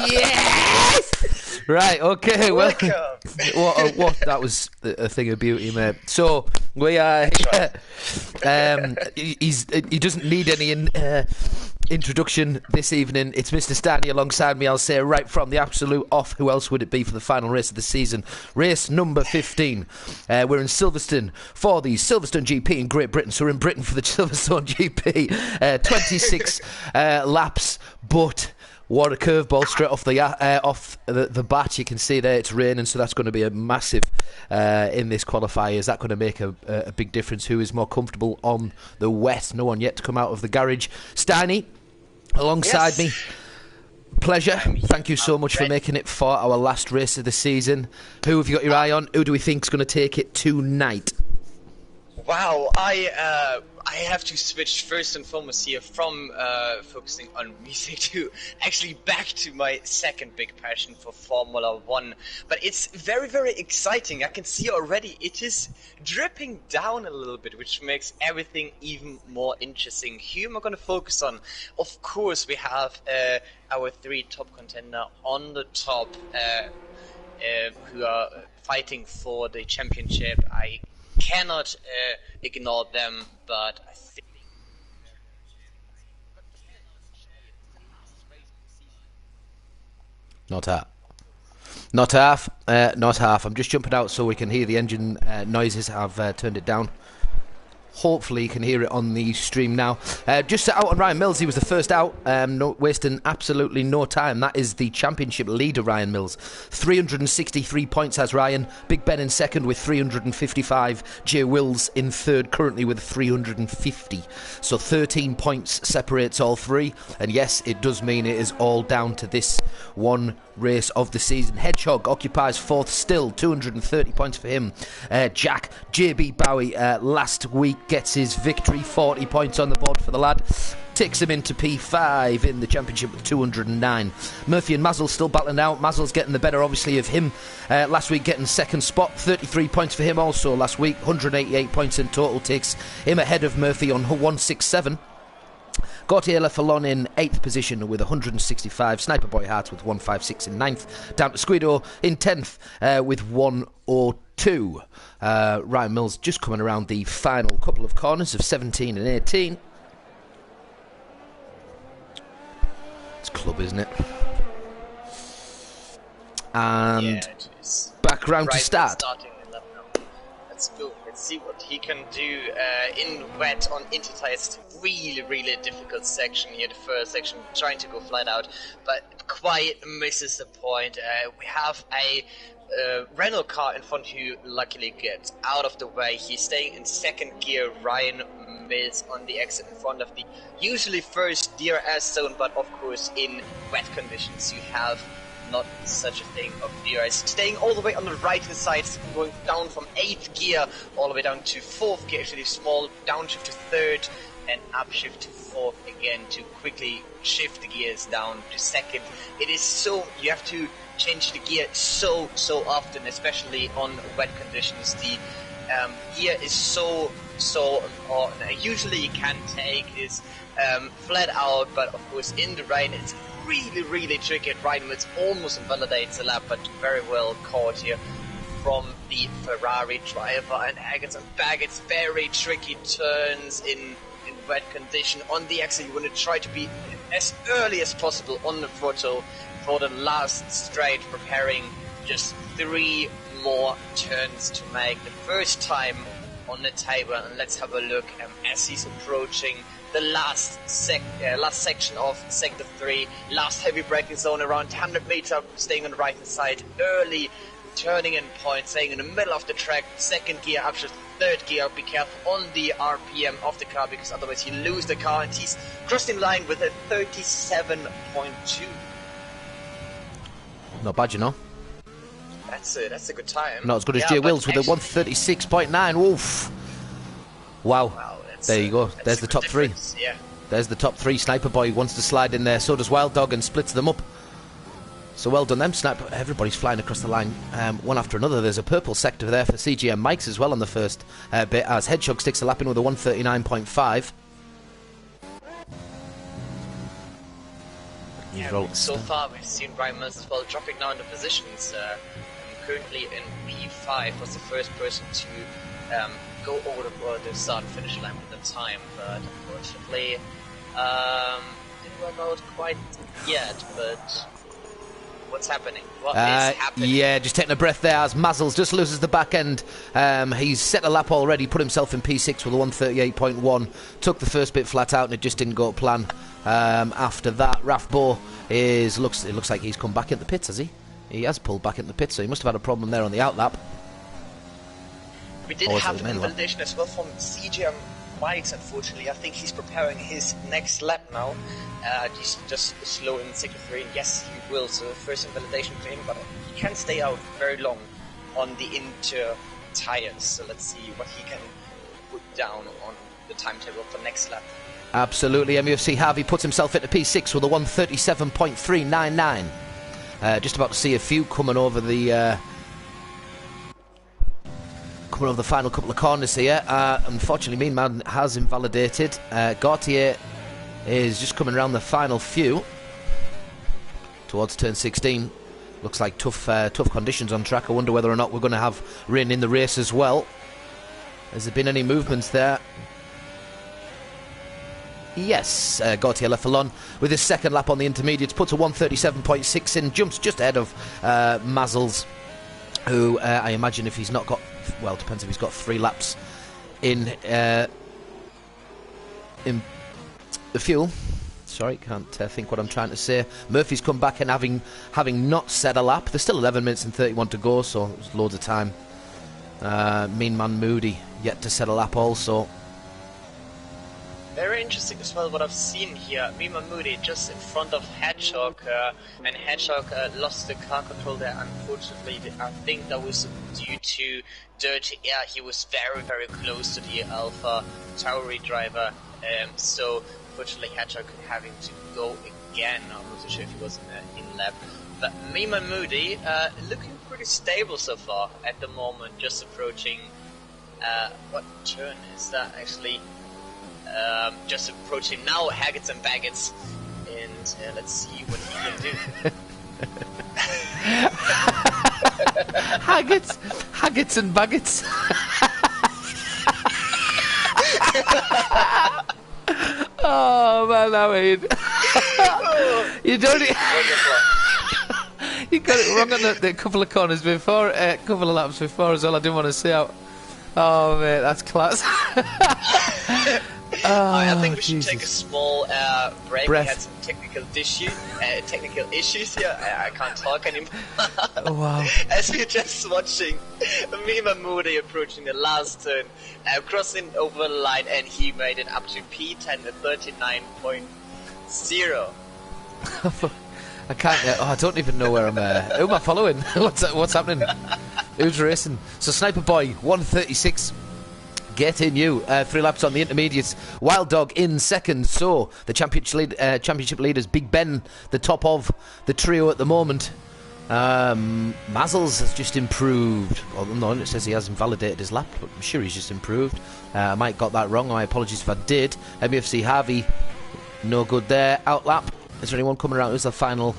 Yes! Right, okay, well, what that was a thing of beauty, mate. So, we are here. He doesn't need any introduction this evening. It's Mr. Stanley alongside me, I'll say, right from the absolute off. Who else would it be for the final race of the season? Race number 15. We're in Silverstone for the Silverstone GP in Great Britain. So we're in Britain for the Silverstone GP. 26 laps, but... what a curveball straight off the bat. You can see there it's raining, so that's going to be a massive in this qualifier. Is that going to make a big difference? Who is more comfortable on the wet? No one yet to come out of the garage. Steiny, alongside me. Pleasure. Thank you so much for making it for our last race of the season. Who have you got your eye on? Who do we think is going to take it tonight? Wow, I have to switch first and foremost here from focusing on music to actually back to my second big passion for Formula One. But it's very, very exciting. I can see already it is dripping down a little bit, which makes everything even more interesting. Who am I going to focus on? Of course, we have our three top contender on the top who are fighting for the championship. I cannot ignore them, but I think Not half. I'm just jumping out so we can hear the engine noises. I've turned it down. Hopefully you can hear it on the stream now. Just out on Ryan Mills, he was the first out, wasting absolutely no time. That is the championship leader, Ryan Mills. 363 points has Ryan. Big Ben in second with 355. Jay Wills in third, currently with 350. So 13 points separates all three. And yes, it does mean it is all down to this one race of the season. Hedgehog occupies fourth still, 230 points for him. Jack JB Bowie last week gets his victory, 40 points on the board for the lad, takes him into P5 in the championship with 209. Murphy and Mazel still battling out. Mazel's getting the better obviously of him last week, getting second spot, 33 points for him also last week, 188 points in total, takes him ahead of Murphy on 167. Gautier Lefalon in 8th position with 165. Sniper Boy Hart with 156 in 9th. Down to Squido in 10th with 102. Ryan Mills just coming around the final couple of corners of 17 and 18. It's club, isn't it? And yeah, it is. back round Right, to start. Let's go. Let's see what he can do in wet on inter tires. Really, really difficult section here. The first section, trying to go flat out, but quite misses the point. We have a rental car in front who luckily gets out of the way. He's staying in second gear. Ryan Mills on the exit in front of the usually first DRS zone, but of course in wet conditions you have not such a thing of DRS. Staying all the way on the right hand side, going down from 8th gear all the way down to 4th gear, actually small downshift to 3rd and upshift to 4th again to quickly shift the gears down to 2nd. It is so, you have to change the gear so often, especially on wet conditions. The gear is so important. Usually you can take this flat out, but of course in the rain it's really tricky. Ryan Mills almost invalidates the lap, but very well caught here from the Ferrari driver. And Haggett and Baggett's very tricky turns in wet condition. On the axle you want to try to be as early as possible on the throttle for the last straight, preparing just 3 more turns to make the first time on the table. And let's have a look as he's approaching the last section of sector 3, last heavy braking zone around 100 meters, staying on the right hand side, early turning in point, staying in the middle of the track, 2nd gear, upshift, 3rd gear. Be careful on the RPM of the car, because otherwise you lose the car. And he's crossing line with a 37.2. Not bad, you know. That's a good time. Not as good as Jay Wills with a 136.9. Oof. Wow. There you go. There's the top 3. Yeah. There's the top 3. Sniper Boy wants to slide in there. So does Wild Dog and splits them up. So well done them. Sniper. Everybody's flying across the line, one after another. There's a purple sector there for CGM Mikes as well on the first bit, as Hedgehog sticks a lap in with a 139.5. Yeah, so far we've seen Ryan Mills as well dropping down the positions. Currently in P5 was the first person to go over the start and finish line with the time, but unfortunately didn't work out quite yet. But what's happening? What is happening? Yeah, just taking a breath there as Mazzles just loses the back end. He's set a lap already, put himself in P6 with a 138.1. Took the first bit flat out and it just didn't go to plan. After that, Raf Bo it looks like he's come back in the pits, has he? He has pulled back in the pits, so he must have had a problem there on the outlap. We did have an invalidation as well from CGM Mikes, unfortunately. I think he's preparing his next lap now. He's just slow in sector 3, and yes, he will. So first invalidation for him, but he can stay out very long on the inter tires. So let's see what he can put down on the timetable for next lap. Absolutely. MUFC Harvey puts himself into P6 with a 137.399. Just about to see a few coming over the final couple of corners here. Unfortunately, Mean Man has invalidated. Gautier is just coming around the final few towards turn 16. Looks like tough conditions on track. I wonder whether or not we're going to have rain in the race as well. Has there been any movements there? Yes, Gautier Lefalon with his second lap on the intermediates puts a 137.6 in, jumps just ahead of Mazzles, who I imagine if he's not got, well, depends if he's got 3 laps in the fuel. Sorry, can't think what I'm trying to say. Murphy's come back and having not set a lap. There's still 11 minutes and 31 to go, so there's loads of time. Mean Man Moody yet to set a lap also. Very interesting as well what I've seen here. Mima Moody just in front of Hedgehog, and Hedgehog lost the car control there. Unfortunately, I think that was due to dirty air. He was very close to the Alpha Tauri driver, so unfortunately Hedgehog having to go again. I'm not so sure if he was in lap. But Mima Moody looking pretty stable so far at the moment, just approaching, what turn is that actually? Just approaching now Haggots and Baggots, and let's see what he can do. Haggots and Baggots. Oh man, I mean, you don't. You got it wrong on the couple of corners before, a couple of laps before as well. I didn't want to say out Oh, mate, that's class. I think we should Jesus. take a small break. Breath. We had some technical issues here. I can't talk anymore. Wow. As we're just watching Mima Moody approaching the last turn, crossing over the line, and he made it up to P10 at 39.0. I can't. I don't even know where I'm. Who am I following? What's happening? Who's racing? So Sniper Boy 136. Get in you. 3 laps on the intermediates. Wild Dog in second. So the championship leaders, Big Ben, the top of the trio at the moment. Mazzles has just improved. Well, no, it says he hasn't validated his lap, but I'm sure he's just improved. I might have got that wrong. My apologies if I did. MUFC Harvey, no good there. Outlap. Is there anyone coming around? Who's the final?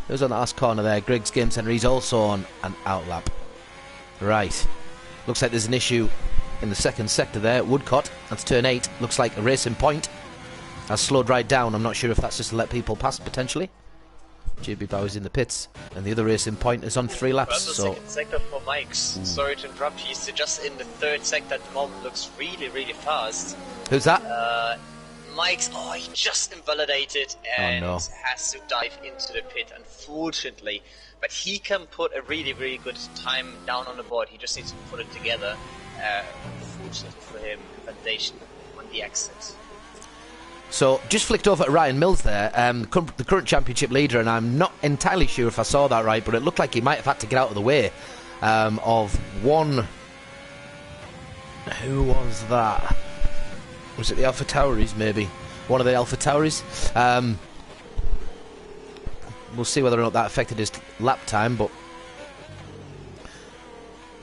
Who's on the last corner there? Greg's Game Centre. He's also on an outlap. Right. Looks like there's an issue in the second sector there. Woodcott. That's turn 8. Looks like a racing point. Has slowed right down. I'm not sure if that's just to let people pass potentially. JB Bowers in the pits, and the other racing point is on 3 laps. Well, the second sector for Mike's. Sorry to interrupt. He's just in the third sector at the moment. Looks really, really fast. Who's that? Mike's. Oh, he just invalidated and no. has to dive into the pit, unfortunately. But he can put a really, really good time down on the board. He just needs to put it together. Unfortunately for him, invalidation on the exit. So, just flicked over to Ryan Mills there, the current championship leader, and I'm not entirely sure if I saw that right, but it looked like he might have had to get out of the way of one... Who was that? Was it the Alpha Tauris, maybe? One of the Alpha Tauris? We'll see whether or not that affected his lap time, but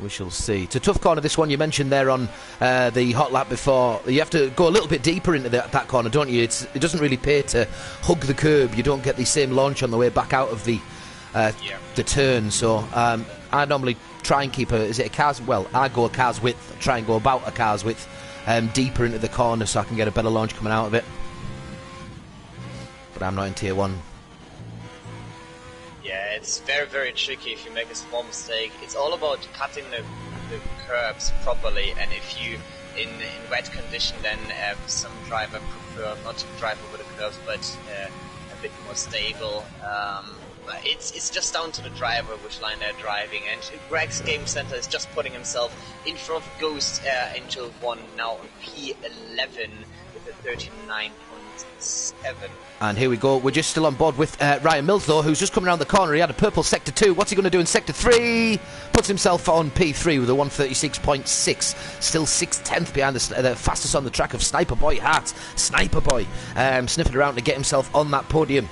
we shall see. It's a tough corner, this one. You mentioned there on the hot lap before. You have to go a little bit deeper into that corner, don't you? It doesn't really pay to hug the curb. You don't get the same launch on the way back out of the turn. So I normally try and keep is it a car's... Well, I go a car's width. Try and go about a car's width deeper into the corner so I can get a better launch coming out of it. But I'm not in Tier 1. Yeah, it's very, very tricky if you make a small mistake. It's all about cutting the curbs properly, and if you, in wet condition, then some driver prefer not to drive over the curbs, but a bit more stable. It's just down to the driver which line they're driving, and Greg's Game Center is just putting himself in front of Ghost Angel 1 now on P11 with a 39.7. And here we go. We're just still on board with Ryan Mills, though, who's just coming around the corner. He had a purple Sector 2. What's he going to do in Sector 3? Puts himself on P3 with a 136.6. Still 6/10 behind the fastest on the track of Sniper Boy Hart. Sniper Boy sniffing around to get himself on that podium.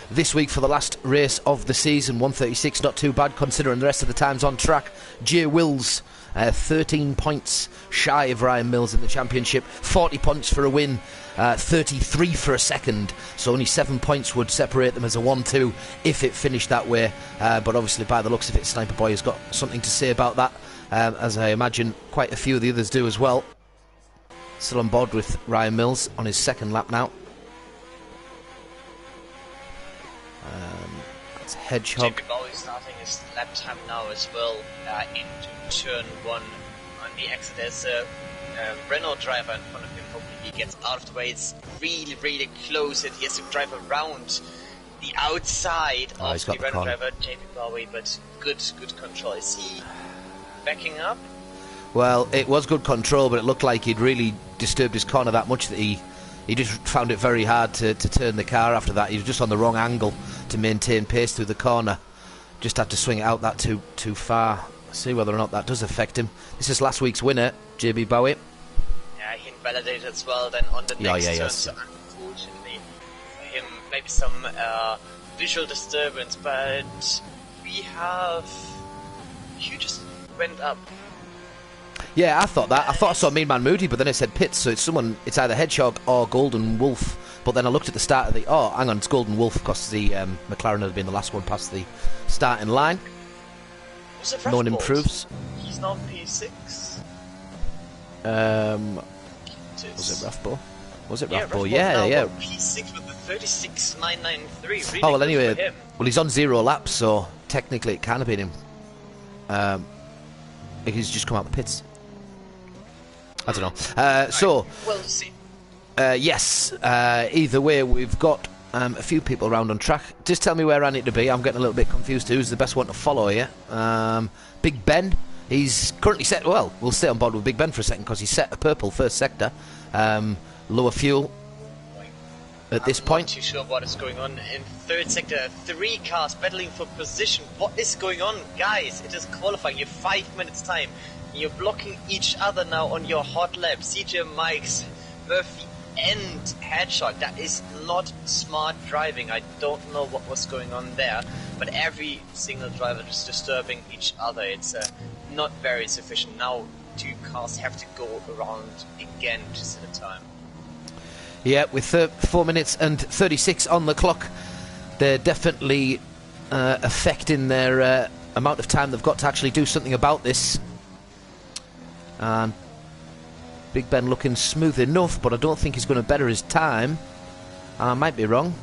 This week for the last race of the season. 136, not too bad considering the rest of the times on track. Jay Wills, 13 points shy of Ryan Mills in the championship. 40 points for a win. 33 for a second, so only 7 points would separate them as a 1-2 if it finished that way, but obviously by the looks of it, Sniper Boy has got something to say about that, as I imagine quite a few of the others do as well. Still on board with Ryan Mills on his second lap now. That's Hedgehog. JP Bowie starting his lap time now as well into turn 1 on the exit. There's a Renault driver in front of him. Hopefully he gets out of the way. It's really, really close, and he has to drive around the outside of the Renault driver, JP Bowie, but good control. Is he backing up? Well, it was good control, but it looked like he'd really disturbed his corner that much that he just found it very hard to turn the car after that. He was just on the wrong angle to maintain pace through the corner. Just had to swing it out that too far. See whether or not that does affect him. This is last week's winner, JB Bowie. Yeah, he invalidated as well then on the next turn. Yes. So unfortunately for him, maybe some visual disturbance, but you just went up. Yeah, I thought that. I thought I saw Mean Man Moody, but then it said pits, so it's either Hedgehog or Golden Wolf. But then I looked at the start of the... Oh, hang on, it's Golden Wolf, because the McLaren had been the last one past the starting line. Was it no one improves. He's not P6. Was it Rathbone? Was it Yeah, Rathbone? Yeah. P6 with the 36.993. Really Oh, well, good anyway, for him. well, he's on 0 laps, so technically it can have been him. He's just come out the pits. I don't know. So, we'll see. yes, either way, we've got a few people around on track. Just tell me where I need to be. I'm getting a little bit confused who's the best one to follow here. Big Ben, he's currently set. Well, we'll stay on board with Big Ben for a second because he's set a purple first sector. Lower fuel at this point. I'm not too sure what is going on in third sector. 3 cars battling for position. What is going on, guys? It is qualifying. You have 5 minutes time. You're blocking each other now on your hot lap. CJ, Mike's, Murphy, and Headshot. That is not smart driving. I don't know what was going on there, but every single driver is disturbing each other. It's not very sufficient. Now 2 cars have to go around again to set a time. Yeah, with 4 minutes and 36 on the clock, they're definitely affecting their amount of time they've got to actually do something about this. Big Ben looking smooth enough, but I don't think he's going to better his time. I might be wrong.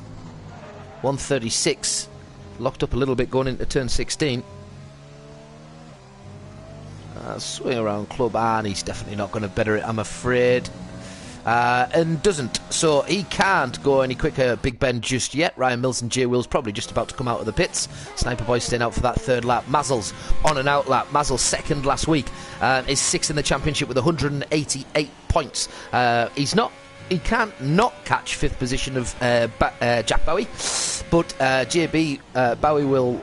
1:36, locked up a little bit going into turn 16. Swing around club, and he's definitely not going to better it, I'm afraid. And doesn't, so he can't go any quicker, Big Ben, just yet. Ryan Mills and Jay Will's probably just about to come out of the pits. Sniper Boy staying out for that third lap. Mazel's on and out lap. Mazel second last week, is 6th in the championship with 188 points. He can't not catch 5th position of Jack Bowie, but JB Bowie will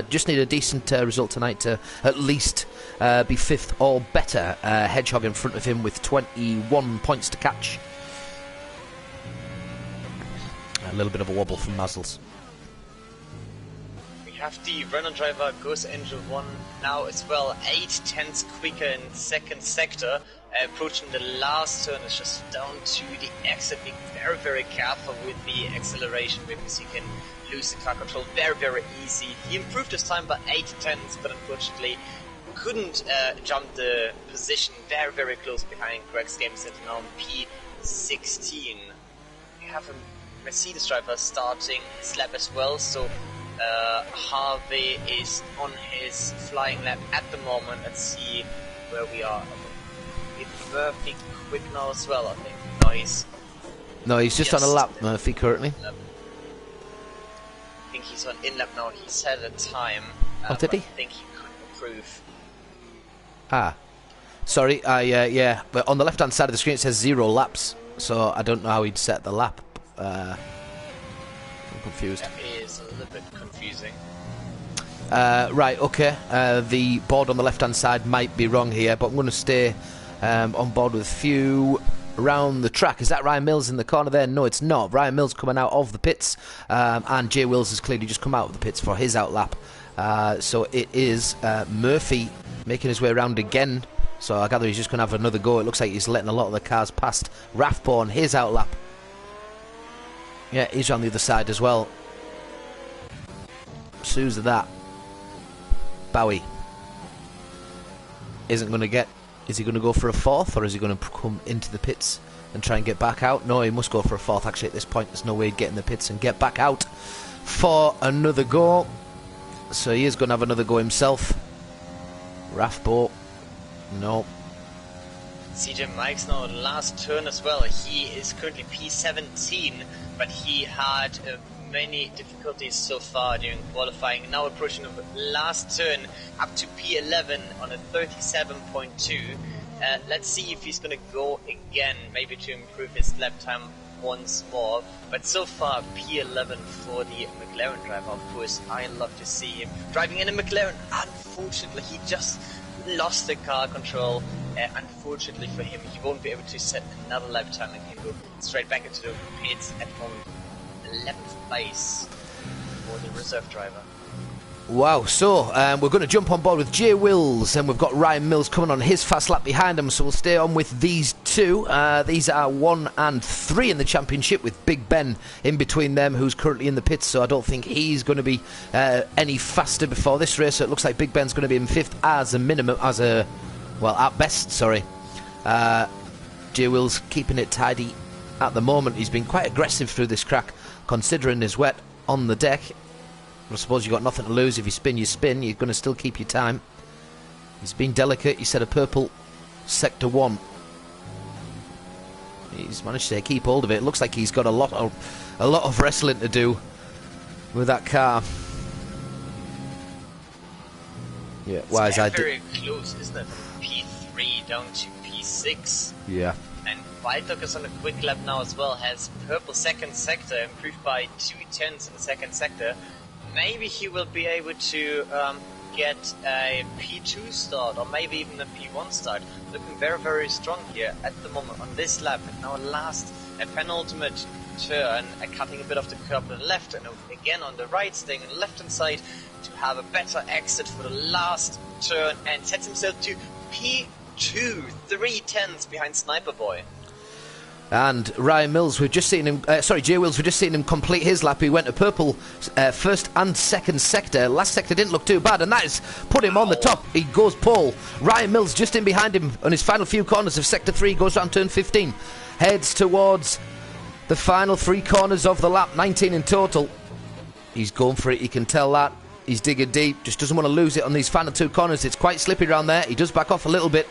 just need a decent result tonight to at least be 5th or better. Hedgehog in front of him with 21 points to catch. A little bit of a wobble from Mazel's. We have the runner driver goes into 1 now as well. 8/10 quicker in second sector. Approaching the last turn is just down to the exit. Being very, very careful with the acceleration because he can lose the car control very easy. He improved his time by 8/10, but unfortunately couldn't jump the position. Very close behind Greg's game center now P16. We have a Mercedes driver starting his lap as well, so Harvey is on his flying lap at the moment. Let's see where we are. If Murphy quick now as well, I think. No, he's just on a lap, Murphy, currently. I think he's on in-lap now. He's had a time. Did he? I think he could improve. Sorry, yeah, but on the left-hand side of the screen it says 0 laps, so I don't know how he'd set the lap. I'm confused. It is a little bit confusing. Right, okay, the board on the left-hand side might be wrong here, but I'm going to stay on board with a few around the track. Is that Ryan Mills in the corner there? No, it's not. Ryan Mills coming out of the pits, and Jay Wills has clearly just come out of the pits for his out lap. So it is Murphy making his way around again. So I gather he's just going to have another go. It looks like he's letting a lot of the cars past. Rathborn, his out lap. Yeah, he's on the other side as well. So who's that? Bowie isn't going to get. Is he going to go for a 4th, or is he going to come into the pits and try and get back out? No, he must go for a 4th. Actually, at this point, there's no way he'd get in the pits and get back out for another go. So he is going to have another go himself. Rathbo, no. CJ Mike's now last turn as well. He is currently P17, but he had many difficulties so far during qualifying. Now approaching the last turn up to P11 on a 37.2. Let's see if he's going to go again, maybe to improve his lap time once more. But so far P11 for the McLaren driver. Of course, I love to see him driving in a McLaren. Unfortunately, he just lost the car control. Unfortunately for him, he won't be able to set another lap time and can go straight back into the pits at the moment. 11th place for the reserve driver. Wow, so we're going to jump on board with Jay Wills, and we've got Ryan Mills coming on his fast lap behind him, so we'll stay on with these two. These are 1 and 3 in the championship, with Big Ben in between them, who's currently in the pits, so I don't think he's going to be any faster before this race. So it looks like Big Ben's going to be in 5th as a minimum, well, at best, sorry. Jay Wills keeping it tidy at the moment. He's been quite aggressive through this crack, considering his wet on the deck. I suppose you've got nothing to lose. If you spin, you spin. You're going to still keep your time. He's been delicate. He set a purple sector 1 He's managed to keep hold of it. It looks like he's got a lot of wrestling to do with that car. Yeah, why is that? Very close, isn't it? From P3 down to P6. Yeah. And Wild Dog is on a quick lap now as well. Has purple second sector, improved by 2/10 in the second sector. Maybe he will be able to get a P2 start, or maybe even a P1 start. Looking very, very strong here at the moment on this lap. And our last penultimate turn, cutting a bit off the curb on the left, and again on the right, staying on the left hand side to have a better exit for the last turn, and sets himself to P2, 3/10 behind Sniper Boy. And Ryan Mills, we've just seen him, Jay Wills, we've just seen him complete his lap. He went to purple first and second sector. Last sector didn't look too bad, and that has put him on the top. He goes pole. Ryan Mills just in behind him on his final few corners of sector 3, goes around turn 15. Heads towards the final 3 corners of the lap, 19 in total. He's going for it, you can tell that. He's digging deep, just doesn't want to lose it on these final 2 corners. It's quite slippy around there. He does back off a little bit.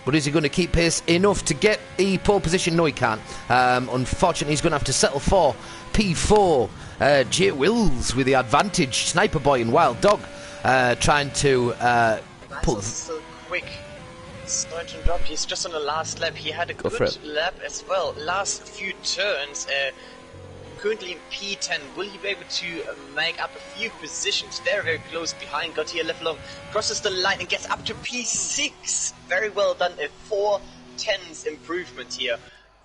But is he going to keep pace enough to get the pole position? No, he can't. Unfortunately, he's going to have to settle for P4. Jay Wills with the advantage. Sniper Boy and Wild Dog trying to pull. So quick. Sorry to interrupt. He's just on the last lap. He had a good lap as well. Last few turns. Currently in P10, will he be able to make up a few positions? Very, very close behind. Got here left long, crosses the line and gets up to P6. Very well done. A 4/10 improvement here.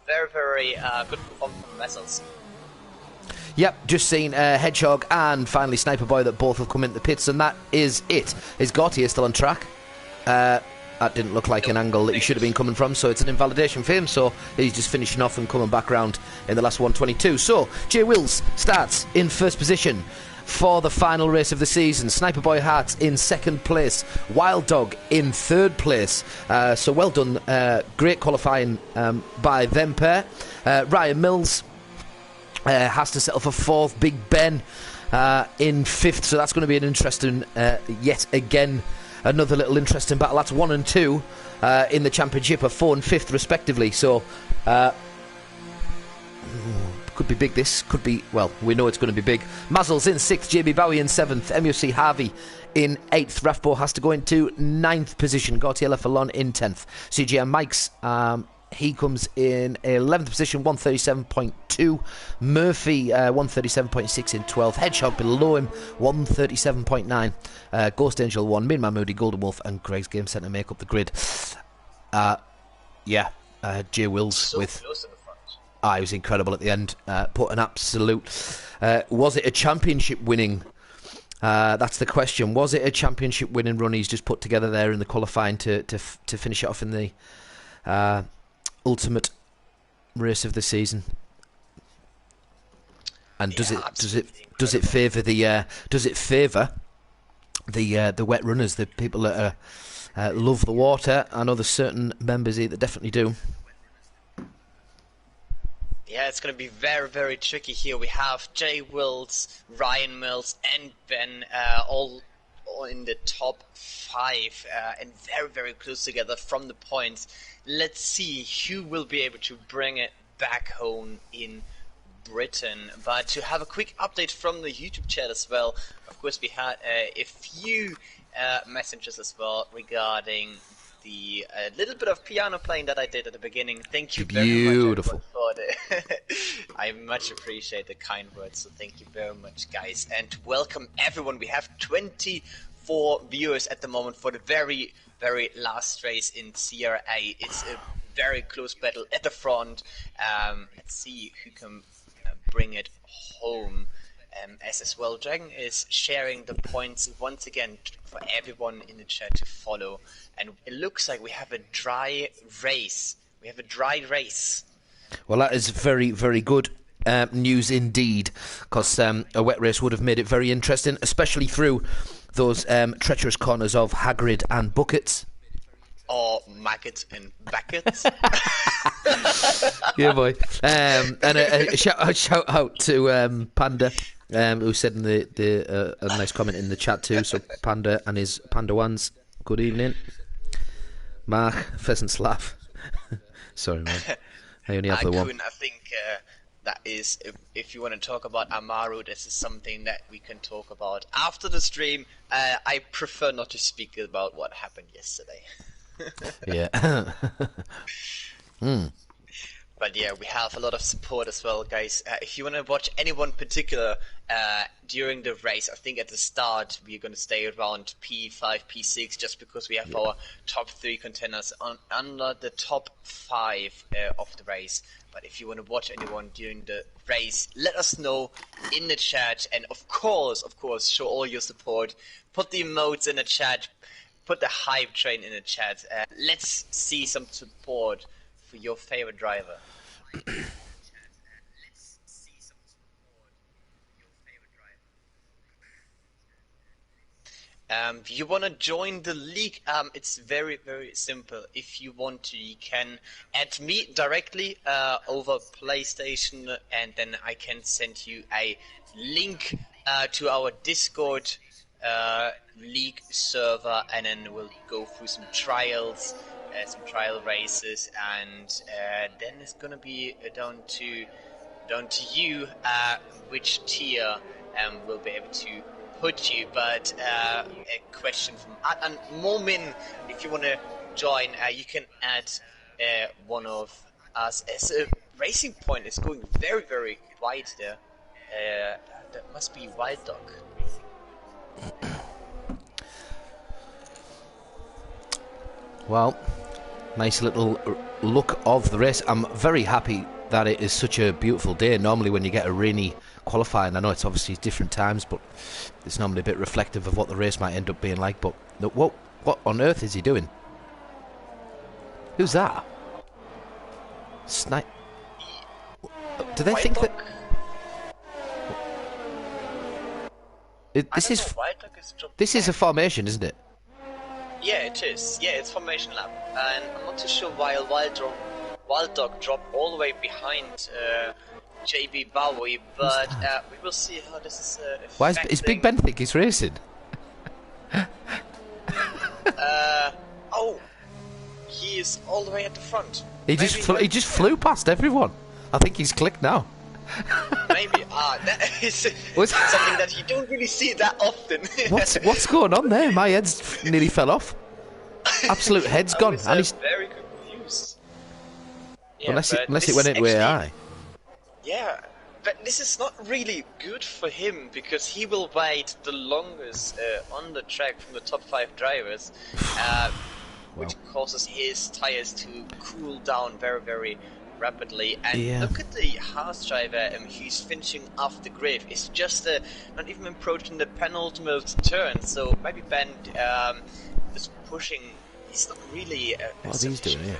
Very, very good performance from Vessels. Yep, just seen Hedgehog and finally Sniper Boy that both have come into the pits, and that is it. Is Gautier still on track? That didn't look like an angle that he should have been coming from, so it's an invalidation for him, so he's just finishing off and coming back round in the last 122. So, Jay Wills starts in first position for the final race of the season. Sniper Boy Hearts in second place. Wild Dog in third place. So well done. Great qualifying by them pair. Ryan Mills has to settle for fourth. Big Ben in fifth, so that's going to be an interesting, yet again, another little interesting battle. That's 1 and 2 in the championship, of 4 and 5th respectively. So could be big. This could be, well, we know it's going to be big. Mazzles in 6th, JB Bowie in 7th, MUC Harvey in 8th. Rafbo has to go into 9th position. Gautier Lefalon in 10th. CGM Mikes, he comes in 11th position, 137.2. Murphy, 137.6 in 12th. Hedgehog below him, 137.9. Ghost Angel 1, Min Mahmoudi, Golden Wolf, and Greg's Game Centre make up the grid. Jay Wills so with. Close in the front. He was incredible at the end. Put an absolute. Was it a championship winning? That's the question. Was it a championship winning run he's just put together there in the qualifying to finish it off in the ultimate race of the season? And does it favour the wet runners, the people that love the water? I know there's certain members here that definitely do. Yeah, it's going to be very, very tricky here. We have Jay Wills, Ryan Mills, and Ben all in the top 5 and very, very close together from the points. Let's see who will be able to bring it back home in Britain. But to have a quick update from the YouTube chat as well, of course we had a few messages as well regarding the little bit of piano playing that I did at the beginning. Thank you very much for I much appreciate the kind words, so thank you very much, guys, and welcome everyone. We have 24 viewers at the moment for the very, very last race in CRA. It's a very close battle at the front. Let's see who can bring it home. As well, Dragon is sharing the points once again for everyone in the chat to follow, and it looks like we have a dry race. Well, that is very, very good news indeed, because a wet race would have made it very interesting, especially through those treacherous corners of Hagrid and Buckets. Or Maggots and Buckets. Yeah, boy. And a shout out to Panda, who said in the a nice comment in the chat too. So Panda and his Panda ones, good evening. Mark, Pheasant's laugh. Sorry, man. I only have the one. I think that is, if you want to talk about Amaru, this is something that we can talk about after the stream. I prefer not to speak about what happened yesterday. Yeah. But yeah, we have a lot of support as well, guys. If you want to watch anyone particular during the race, I think at the start we're going to stay around P5, P6, just because we have our top 3 contenders under the top 5 of the race. But if you want to watch anyone during the race, let us know in the chat. And of course, show all your support. Put the emotes in the chat. Put the hype train in the chat. Let's see some support for your favorite driver. You want to join the league? It's very, very simple. If you want to, you can add me directly over PlayStation, and then I can send you a link to our Discord league server, and then we'll go through some trials, some trial races, and then it's gonna be down to you which tier will be able to put you. But a question from Adnan Momin: if you want to join, you can add one of us. As a Racing Point is going very, very wide there. That must be Wild Dog. Well, nice little look of the race. I'm very happy that it is such a beautiful day. Normally when you get a rainy qualifying, I know it's obviously different times, but it's normally a bit reflective of what the race might end up being like. But what on earth is he doing? Who's that? Snipe? Do they think that... This is a formation, isn't it? Yeah, it is. Yeah, it's formation lap, and I'm not too sure why Wild Dog dropped all the way behind JB Bowie, but we will see how this is. Why is Big Ben think he's racing? Oh, he is all the way at the front. He just flew past everyone. I think he's clicked now. Maybe that is something that you don't really see that often. What's going on there? My head's nearly fell off. Absolute head's gone. And he's very confused. Yeah, unless it went into AI. Yeah, but this is not really good for him, because he will wait the longest on the track from the top 5 drivers, which causes his tires to cool down very, very rapidly. And look at the Haas driver, he's finishing off the grid. It's just not even approaching the penultimate turn, so maybe Ben is pushing. He's not really what are these doing here?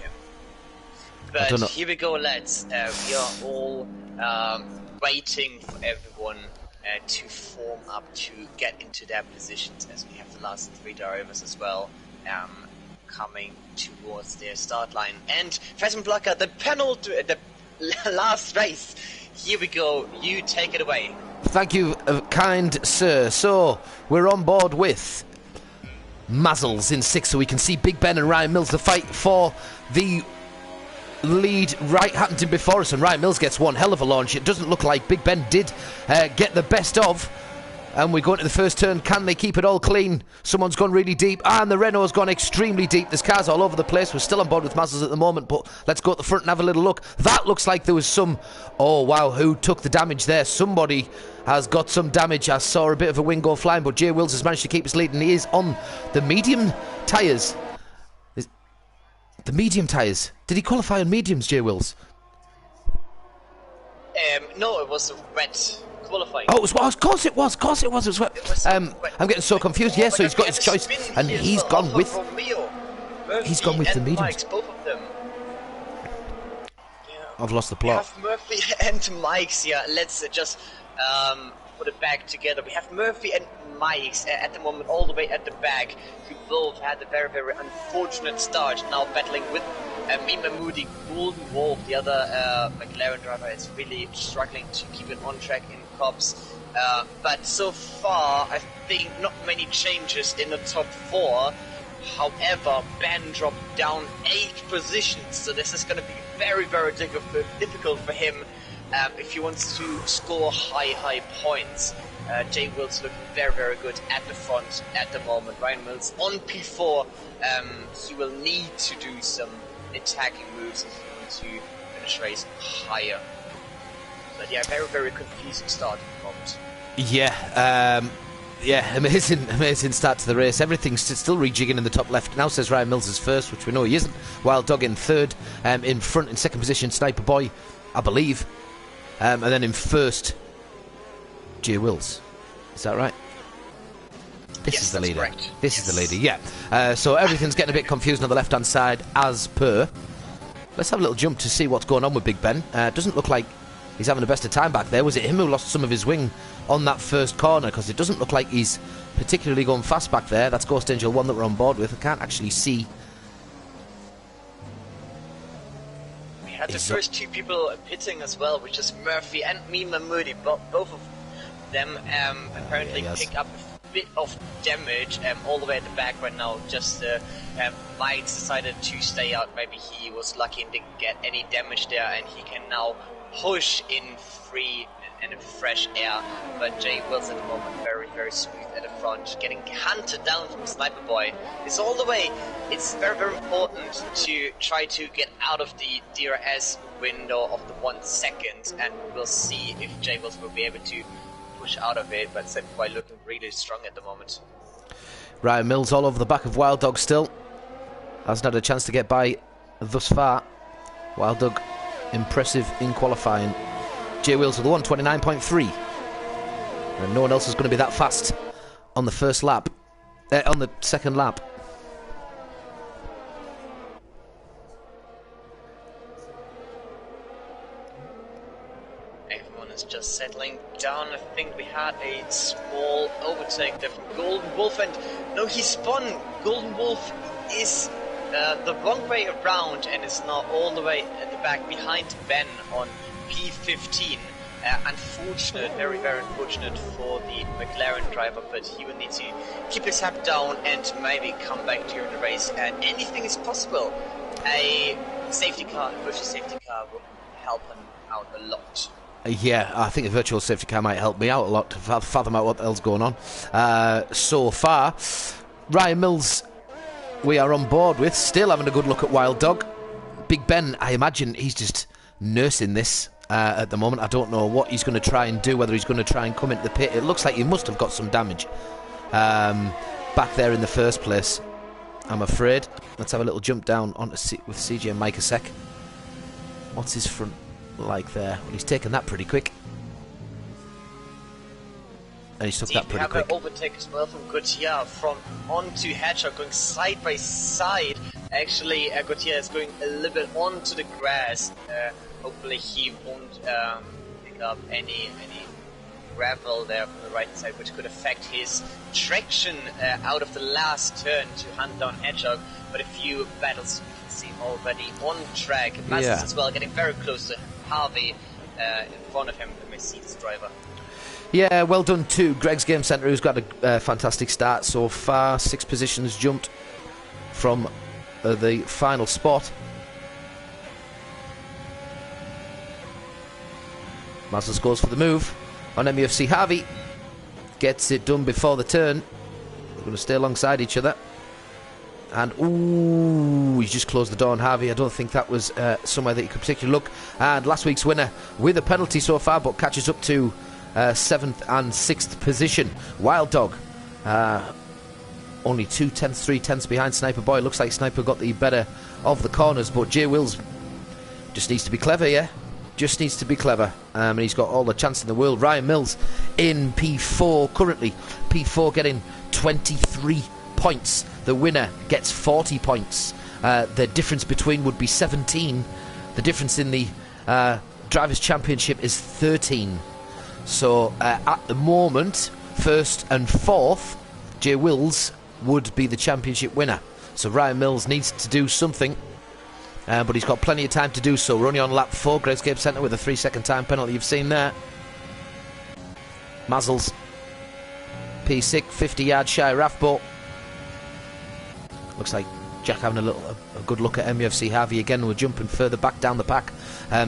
But here we go, lads. We are all waiting for everyone to form up to get into their positions, as we have the last 3 drivers as well coming towards their start line. And Fessenblacker, the last race. Here we go. You take it away. Thank you, kind sir. So we're on board with Mazzles in 6, so we can see Big Ben and Ryan Mills, the fight for the lead right happened before us, and Ryan Mills gets one hell of a launch. It doesn't look like Big Ben did get the best of, and we go into the first turn. Can they keep it all clean? Someone's gone really deep, and the Renault's gone extremely deep. There's cars all over the place. We're still on board with Mazzles at the moment, but let's go at the front and have a little look. That looks like there was some... Oh wow, who took the damage there? Somebody has got some damage. I saw a bit of a wing go flying, but Jay Wills has managed to keep his lead, and he is on the medium tyres. The medium tyres. Did he qualify on mediums, Jay Wills? No, it was a wet qualifying. Oh, of course it was. It was wet. I'm getting so confused. Yeah, so he's got his choice, and he's gone with... He's gone with the mediums. Mike's, both of them. Yeah. I've lost the plot. We have Murphy and Mike's. Yeah, let's just put it back together. We have Murphy and Mike's at the moment all the way at the back, who both had a very, very unfortunate start, now battling with Mima Moody, Golden Wolf, the other McLaren driver, is really struggling to keep it on track in Cops. But so far, I think not many changes in the top 4. However, Ben dropped down 8 positions, so this is going to be very, very difficult for him if he wants to score high points. Jay Wills looking very, very good at the front at the moment. Ryan Mills on P4. He will need to do some attacking moves if he wants to finish race higher. But yeah, very, very confusing start at the moment. Yeah, amazing start to the race. Everything's still rejigging in the top left. Now says Ryan Mills is first, which we know he isn't. Wild Dog in third. In front, in second position, Sniper Boy, I believe. And then in first, Jay Wills. Is that right? This is the leader. Correct. This is the leader, yeah. So everything's getting a bit confusing on the left-hand side, as per. Let's have a little jump to see what's going on with Big Ben. Doesn't look like he's having the best of time back there. Was it him who lost some of his wing on that first corner? Because it doesn't look like he's particularly going fast back there. That's Ghost Angel 1 that we're on board with. I can't actually see. We had the first 2 people pitting as well, which is Murphy and Mahmoudi. Both of them apparently picked up a bit of damage all the way at the back right now. Just Mike decided to stay out. Maybe he was lucky and didn't get any damage there, and he can now push in free and in fresh air. But Jay Wills at the moment very, very smooth at the front, getting hunted down from Sniper Boy. It's all the way. It's very, very important to try to get out of the DRS window of the 1 second, and we'll see if Jay Wills will be able to push out of it. But Sniper Boy looking really strong at the moment. Ryan Mills all over the back of Wild Dog still. Hasn't had a chance to get by thus far. Wild Dog impressive in qualifying. Jay Wills with a 129.3. And no one else is going to be that fast on the first lap. On the second lap. Everyone is just settling down. I think we had a small overtake there from Golden Wolf, and no, he spun. Golden Wolf is the wrong way around and is now all the way at the back behind Ben on P15. Unfortunate, very, very unfortunate for the McLaren driver, but he will need to keep his head down and maybe come back during the race, and anything is possible. A safety car, a virtual safety car will help him out a lot. Yeah, I think a virtual safety car might help me out a lot to fathom out what the hell's going on. So far, Ryan Mills we are on board with, still having a good look at Wild Dog. Big Ben, I imagine he's just nursing this at the moment. I don't know what he's going to try and do, whether he's going to try and come into the pit. It looks like he must have got some damage back there in the first place, I'm afraid. Let's have a little jump down onto with CJ and Mike a sec. What's his front like there? Well, he's taken that pretty quick. And he took that pretty quick. We have an overtake as well from Gautier from onto Hedgehog, going side by side. Actually, Gautier is going a little bit onto the grass. Hopefully he won't pick up any gravel there from the right side, which could affect his traction out of the last turn to hunt down Hedgehog. But a few battles you can see already on track. Masters as well, getting very close to Harvey in front of him, the Mercedes driver. Yeah, well done to Greg's Game Centre, who's got a fantastic start so far. 6 positions jumped from the final spot. Mazda goes for the move on MUFC. Harvey gets it done before the turn. We're going to stay alongside each other. And, ooh, he's just closed the door on Harvey. I don't think that was somewhere that he could particularly look. And last week's winner with a penalty so far, but catches up to 7th and 6th position. Wild Dog only 2/10, 3/10 behind Sniper Boy. Looks like Sniper got the better of the corners, but Jay Wills just needs to be clever, yeah? Just needs to be clever. And he's got all the chance in the world. Ryan Mills in P4 currently. P4 getting 23 points. The winner gets 40 points. The difference between would be 17. The difference in the Drivers' Championship is 13. So at the moment, 1st and 4th, Jay Wills would be the championship winner. So Ryan Mills needs to do something, but he's got plenty of time to do so. We're only on lap 4, Greg's Game Centre with a 3-second time penalty you've seen there. Mazzles, P6, 50 yards shy of Rafbo. Looks like Jack having a good look at MUFC Harvey again. We're jumping further back down the pack.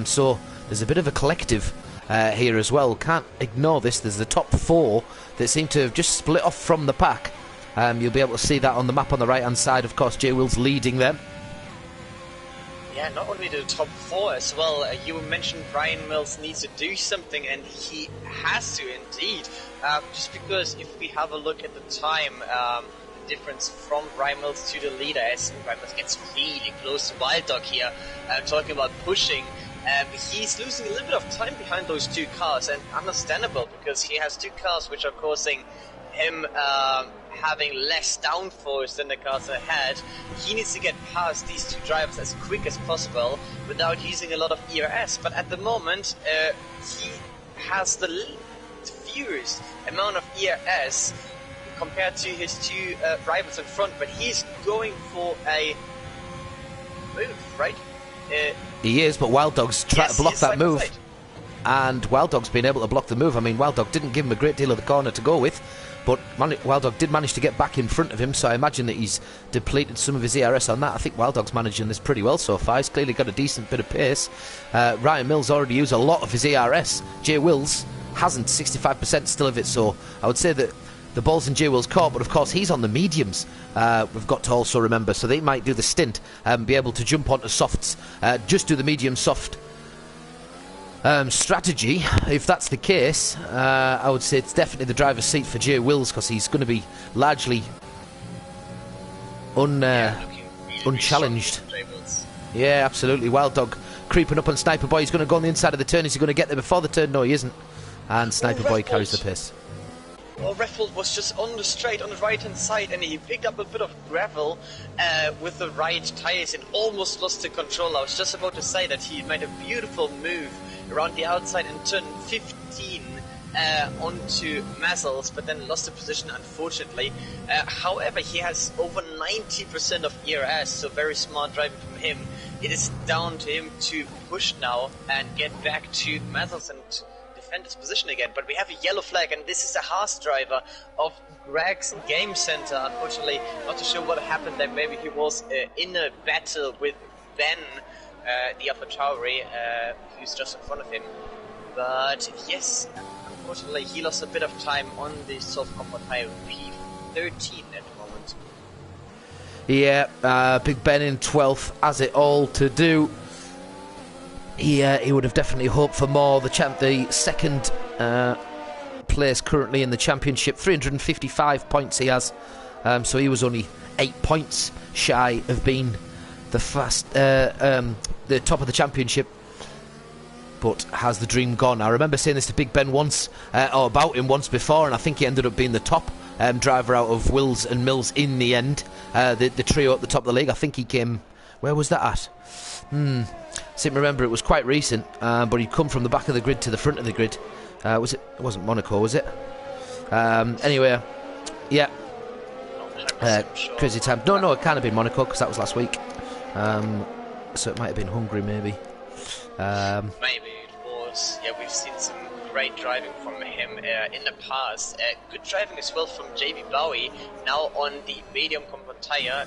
So there's a bit of a collective here as well. Can't ignore this. There's the top 4 that seem to have just split off from the pack. You'll be able to see that on the map on the right hand side. Of course, J Will's leading them. Yeah, not only the top 4 as well. You mentioned Ryan Mills needs to do something, and he has to indeed. Just because if we have a look at the time, the difference from Ryan Mills to the leader, as Ryan Mills gets really close to Wild Dog here, talking about pushing. He's losing a little bit of time behind those 2 cars, and understandable because he has 2 cars which are causing him having less downforce than the cars ahead. He needs to get past these 2 drivers as quick as possible without using a lot of ERS, but at the moment he has the fewest amount of ERS compared to his 2 rivals in front, but he's going for a move, right? He is, but Wild Dog's trying to block that move. And Wild Dog's been able to block the move. I mean, Wild Dog didn't give him a great deal of the corner to go with, but Wild Dog did manage to get back in front of him, so I imagine that he's depleted some of his ERS on that. I think Wild Dog's managing this pretty well so far. He's clearly got a decent bit of pace. Ryan Mills already used a lot of his ERS. J Wills hasn't, 65% still of it, so I would say that the ball's in J Will's court, but of course he's on the mediums. We've got to also remember, so they might do the stint and be able to jump onto softs, just do the medium soft strategy. If that's the case, I would say it's definitely the driver's seat for J Wills, because he's going to be largely unchallenged. Yeah, absolutely. Wild Dog creeping up on Sniper Boy. He's going to go on the inside of the turn. Is he going to get there before the turn? No, he isn't. And Sniper Boy carries the pace. Well, Reffel was just on the straight on the right hand side, and he picked up a bit of gravel with the right tyres and almost lost the control. I was just about to say that he made a beautiful move around the outside and turned 15 onto Mazzles, but then lost the position, unfortunately. However, he has over 90% of ERS, so very smart driving from him. It is down to him to push now and get back to Mazzles and defend his position again. But we have a yellow flag, and this is a Haas driver of Greg's Game Center. Unfortunately, not too sure what happened there. Maybe he was in a battle with Ben, the AlphaTauri, who's just in front of him. But yes, unfortunately, he lost a bit of time on the soft comfort tire P13 at the moment. Yeah, Big Ben in 12th has it all to do. He would have definitely hoped for more. The second place currently in the championship, 355 points he has. So he was only 8 points shy of being the top of the championship. But has the dream gone? I remember saying this to Big Ben once, or about him once before, and I think he ended up being the top driver out of Wills and Mills in the end. The trio at the top of the league. I think he came. Where was that at? I seem to remember it was quite recent, but he'd come from the back of the grid to the front of the grid. It wasn't Monaco, was it? Anyway, yeah. Sure. Crazy time. No, it can't have been Monaco, because that was last week. So it might have been Hungary, maybe. Maybe it was. Yeah, we've seen some great driving from him in the past. Good driving as well from JB Bowie, now on the medium comfort tire.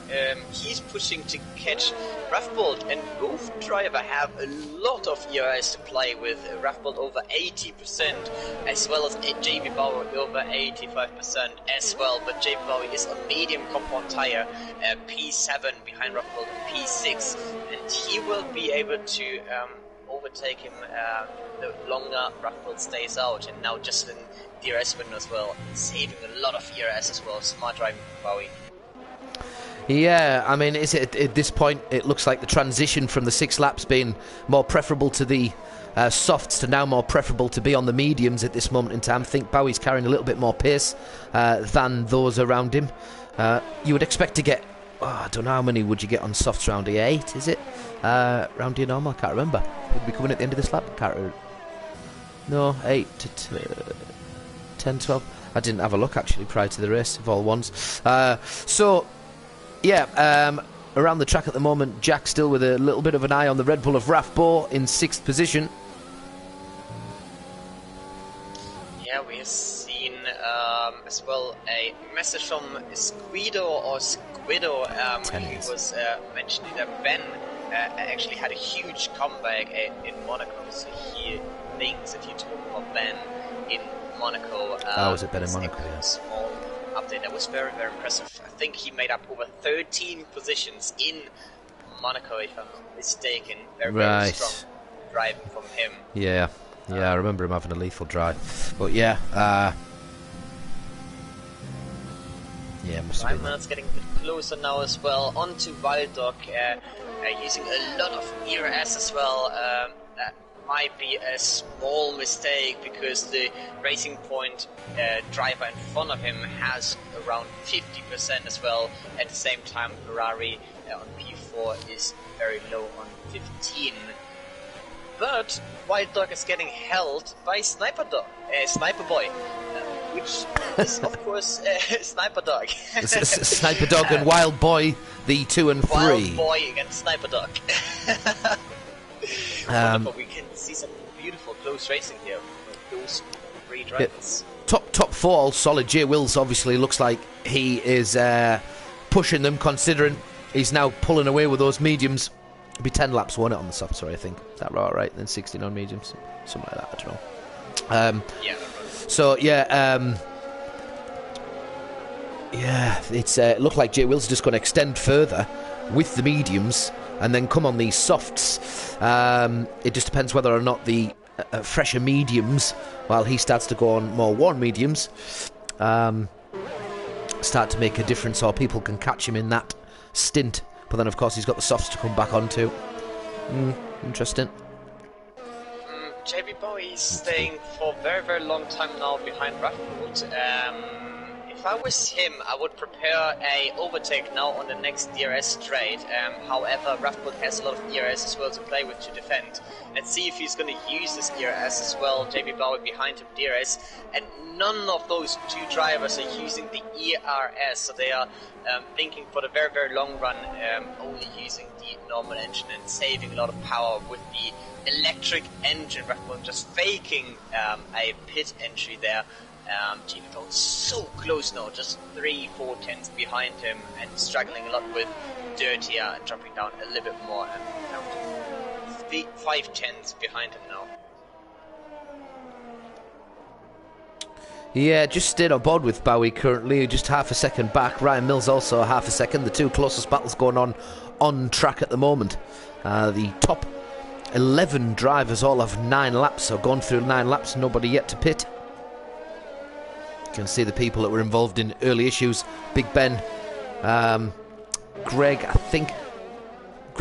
He's pushing to catch Rathbold, and both drivers have a lot of ERS to play with. Rathbold over 80%, as well as JB Bowie over 85% as well. But JB Bowie is on medium comfort tire, P7 behind Rathbold and P6, and he will be able to overtake him the longer Rathbold stays out, and now just in DRS window as well, saving a lot of ERS as well. Smart driving from Bowie. Yeah, I mean, is it at this point? It looks like the transition from the 6 laps being more preferable to the softs to now more preferable to be on the mediums at this moment in time. I think Bowie's carrying a little bit more pace than those around him. You would expect to get. I don't know how many would you get on softs round here. 8, is it? Round here normal? I can't remember. Would be coming at the end of this lap? Can't remember. No, 8 to 10, 12. I didn't have a look actually prior to the race of all ones. So, yeah, around the track at the moment, Jack still with a little bit of an eye on the Red Bull of Rathbo in 6th position. Yeah, we have seen as well a message from Squeedo or Widow, he Tennis. was mentioning that Ben actually had a huge comeback in Monaco, so he thinks if you talk about Ben in Monaco, Was it Ben in Monaco? Yeah. small update that was very, very impressive. I think he made up over 13 positions in Monaco, if I'm not mistaken. Very, very strong driving from him. Yeah, I remember him having a lethal drive. But yeah, must have been. Reimer's getting a bit closer now as well. On to Waldok, using a lot of ERS as well. That might be a small mistake because the Racing Point driver in front of him has around 50% as well. At the same time, Ferrari on P4 is very low on 15. But Wild Dog is getting held by Sniper Boy, which is of course Sniper Dog. Sniper Dog and Wild Boy, the 2 and 3. Wild Boy against Sniper Dog. Wonderful. We can see some beautiful close racing here with those 3 drivers. Yeah. Top 4 all solid. Jay Wills obviously looks like he is pushing them, considering he's now pulling away with those mediums. It'll be 10 laps, won it on the soft, sorry, I think. Is that right? Then 16 on mediums, something like that, I don't know. Yeah. So, it looked like Jay Wills is just going to extend further with the mediums and then come on these softs. It just depends whether or not the fresher mediums, while he starts to go on more worn mediums, start to make a difference, or people can catch him in that stint. But then, of course, he's got the softs to come back onto. Interesting. JB Bowie is staying for a very, very long time now behind Raffgold. If I was him, I would prepare a overtake now on the next DRS straight. However, Raffgold has a lot of DRS as well to play with to defend. Let's see if he's going to use this DRS as well. JB Bowie behind him DRS, and none of those 2 drivers are using the ERS, so they are thinking for the very, very long run, only using the normal engine and saving a lot of power with the electric engine. Raffgold just faking a pit entry there. JB Bowie so close now, just 3-4 tenths behind him, and struggling a lot with Dirtier and dropping down a little bit more, and down to 5 tenths behind him now. Yeah, just stayed on board with Bowie currently, just half a second back. Ryan Mills also half a second. The 2 closest battles going on track at the moment. The top 11 drivers all have 9 laps, so gone through 9 laps, nobody yet to pit. You can see the people that were involved in early issues. Big Ben, Greg,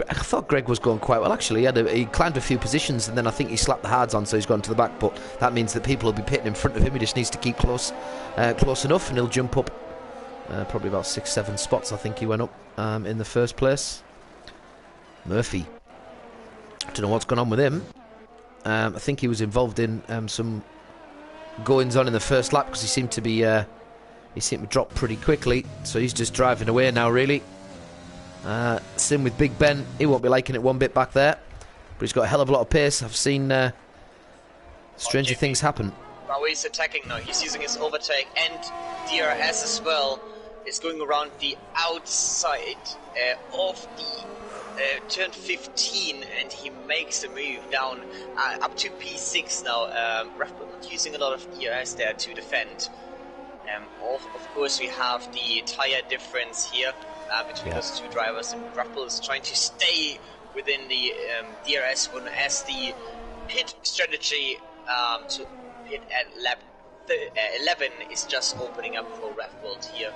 I thought Greg was going quite well actually. He climbed a few positions and then I think he slapped the hards on, so he's gone to the back, but that means that people will be pitting in front of him. He just needs to keep close enough, and he'll jump up probably about 6-7 spots. I think he went up in the first place. Murphy, I don't know what's going on with him. I think he was involved in some goings on in the first lap, because he seemed to drop pretty quickly, so he's just driving away now really. Same with Big Ben, he won't be liking it one bit back there, but he's got a hell of a lot of pace. I've seen stranger things happen. Now he's attacking now, he's using his overtake and DRS as well. Is going around the outside of the turn 15, and he makes a move down up to P6 now. Raffgold not using a lot of ERS there to defend. Of course, we have the tire difference here between those 2 drivers, and Raffgold is trying to stay within the DRS one, as the pit strategy to pit at lap 11 is just opening up for Raffgold here.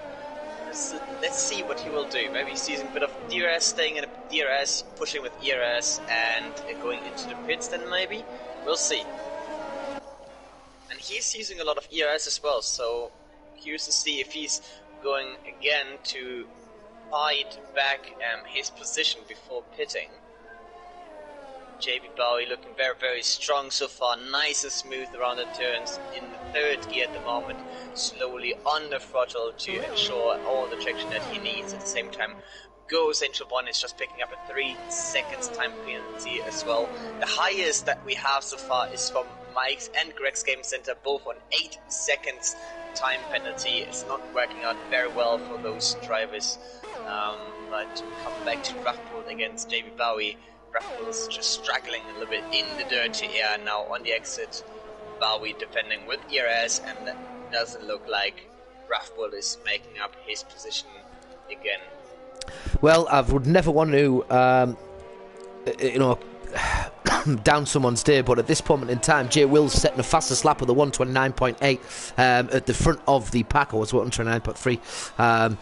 Let's see what he will do. Maybe he's using a bit of DRS, staying in a DRS, pushing with ERS, and going into the pits then maybe? We'll see. And he's using a lot of ERS as well, so curious to see if he's going again to fight back his position before pitting. JB Bowie looking very, very strong so far, nice and smooth around the turns, in the 3rd gear at the moment, slowly on the throttle to ensure all the traction that he needs. At the same time, Go Central 1 is just picking up a 3 seconds time penalty as well. The highest that we have so far is from Mike's and Greg's Game Center, both on 8 seconds time penalty. It's not working out very well for those drivers. But coming back to Rathbull against Davy Bowie, Rathbull is just struggling a little bit in the dirty air now on the exit. Bowie defending with ERS, and that doesn't look like Rathbull is making up his position again. Well, I would never want to, down someone's day, but at this moment in time, Jay Wills setting the fastest lap with a 129.8 at the front of the pack, or was it 129.3?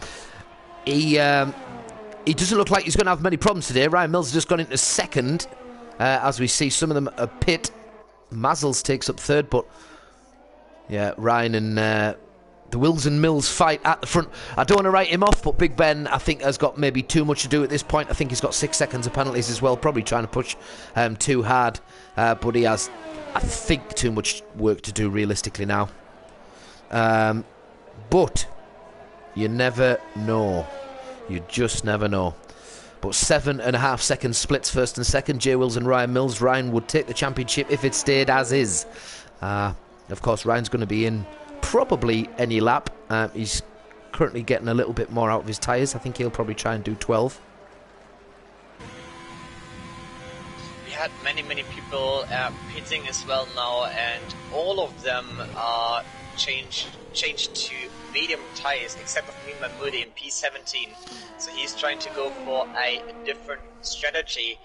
He doesn't look like he's going to have many problems today. Ryan Mills has just gone into second, as we see some of them are pit. Mazzles takes up third, but yeah, Ryan and the Wills and Mills fight at the front. I don't want to write him off, but Big Ben, I think, has got maybe too much to do at this point. I think he's got 6 seconds of penalties as well, probably trying to push too hard, but he has, I think, too much work to do realistically now. But you never know. You just never know. But 7.5 second splits first and second. Jay Wills and Ryan Mills. Ryan would take the championship if it stayed as is. Of course, Ryan's going to be in probably any lap. He's currently getting a little bit more out of his tyres. I think he'll probably try and do 12. We had many people pitting as well now, and all of them are changed to medium tyres, except for Mima Moody in P17. So he's trying to go for a different strategy,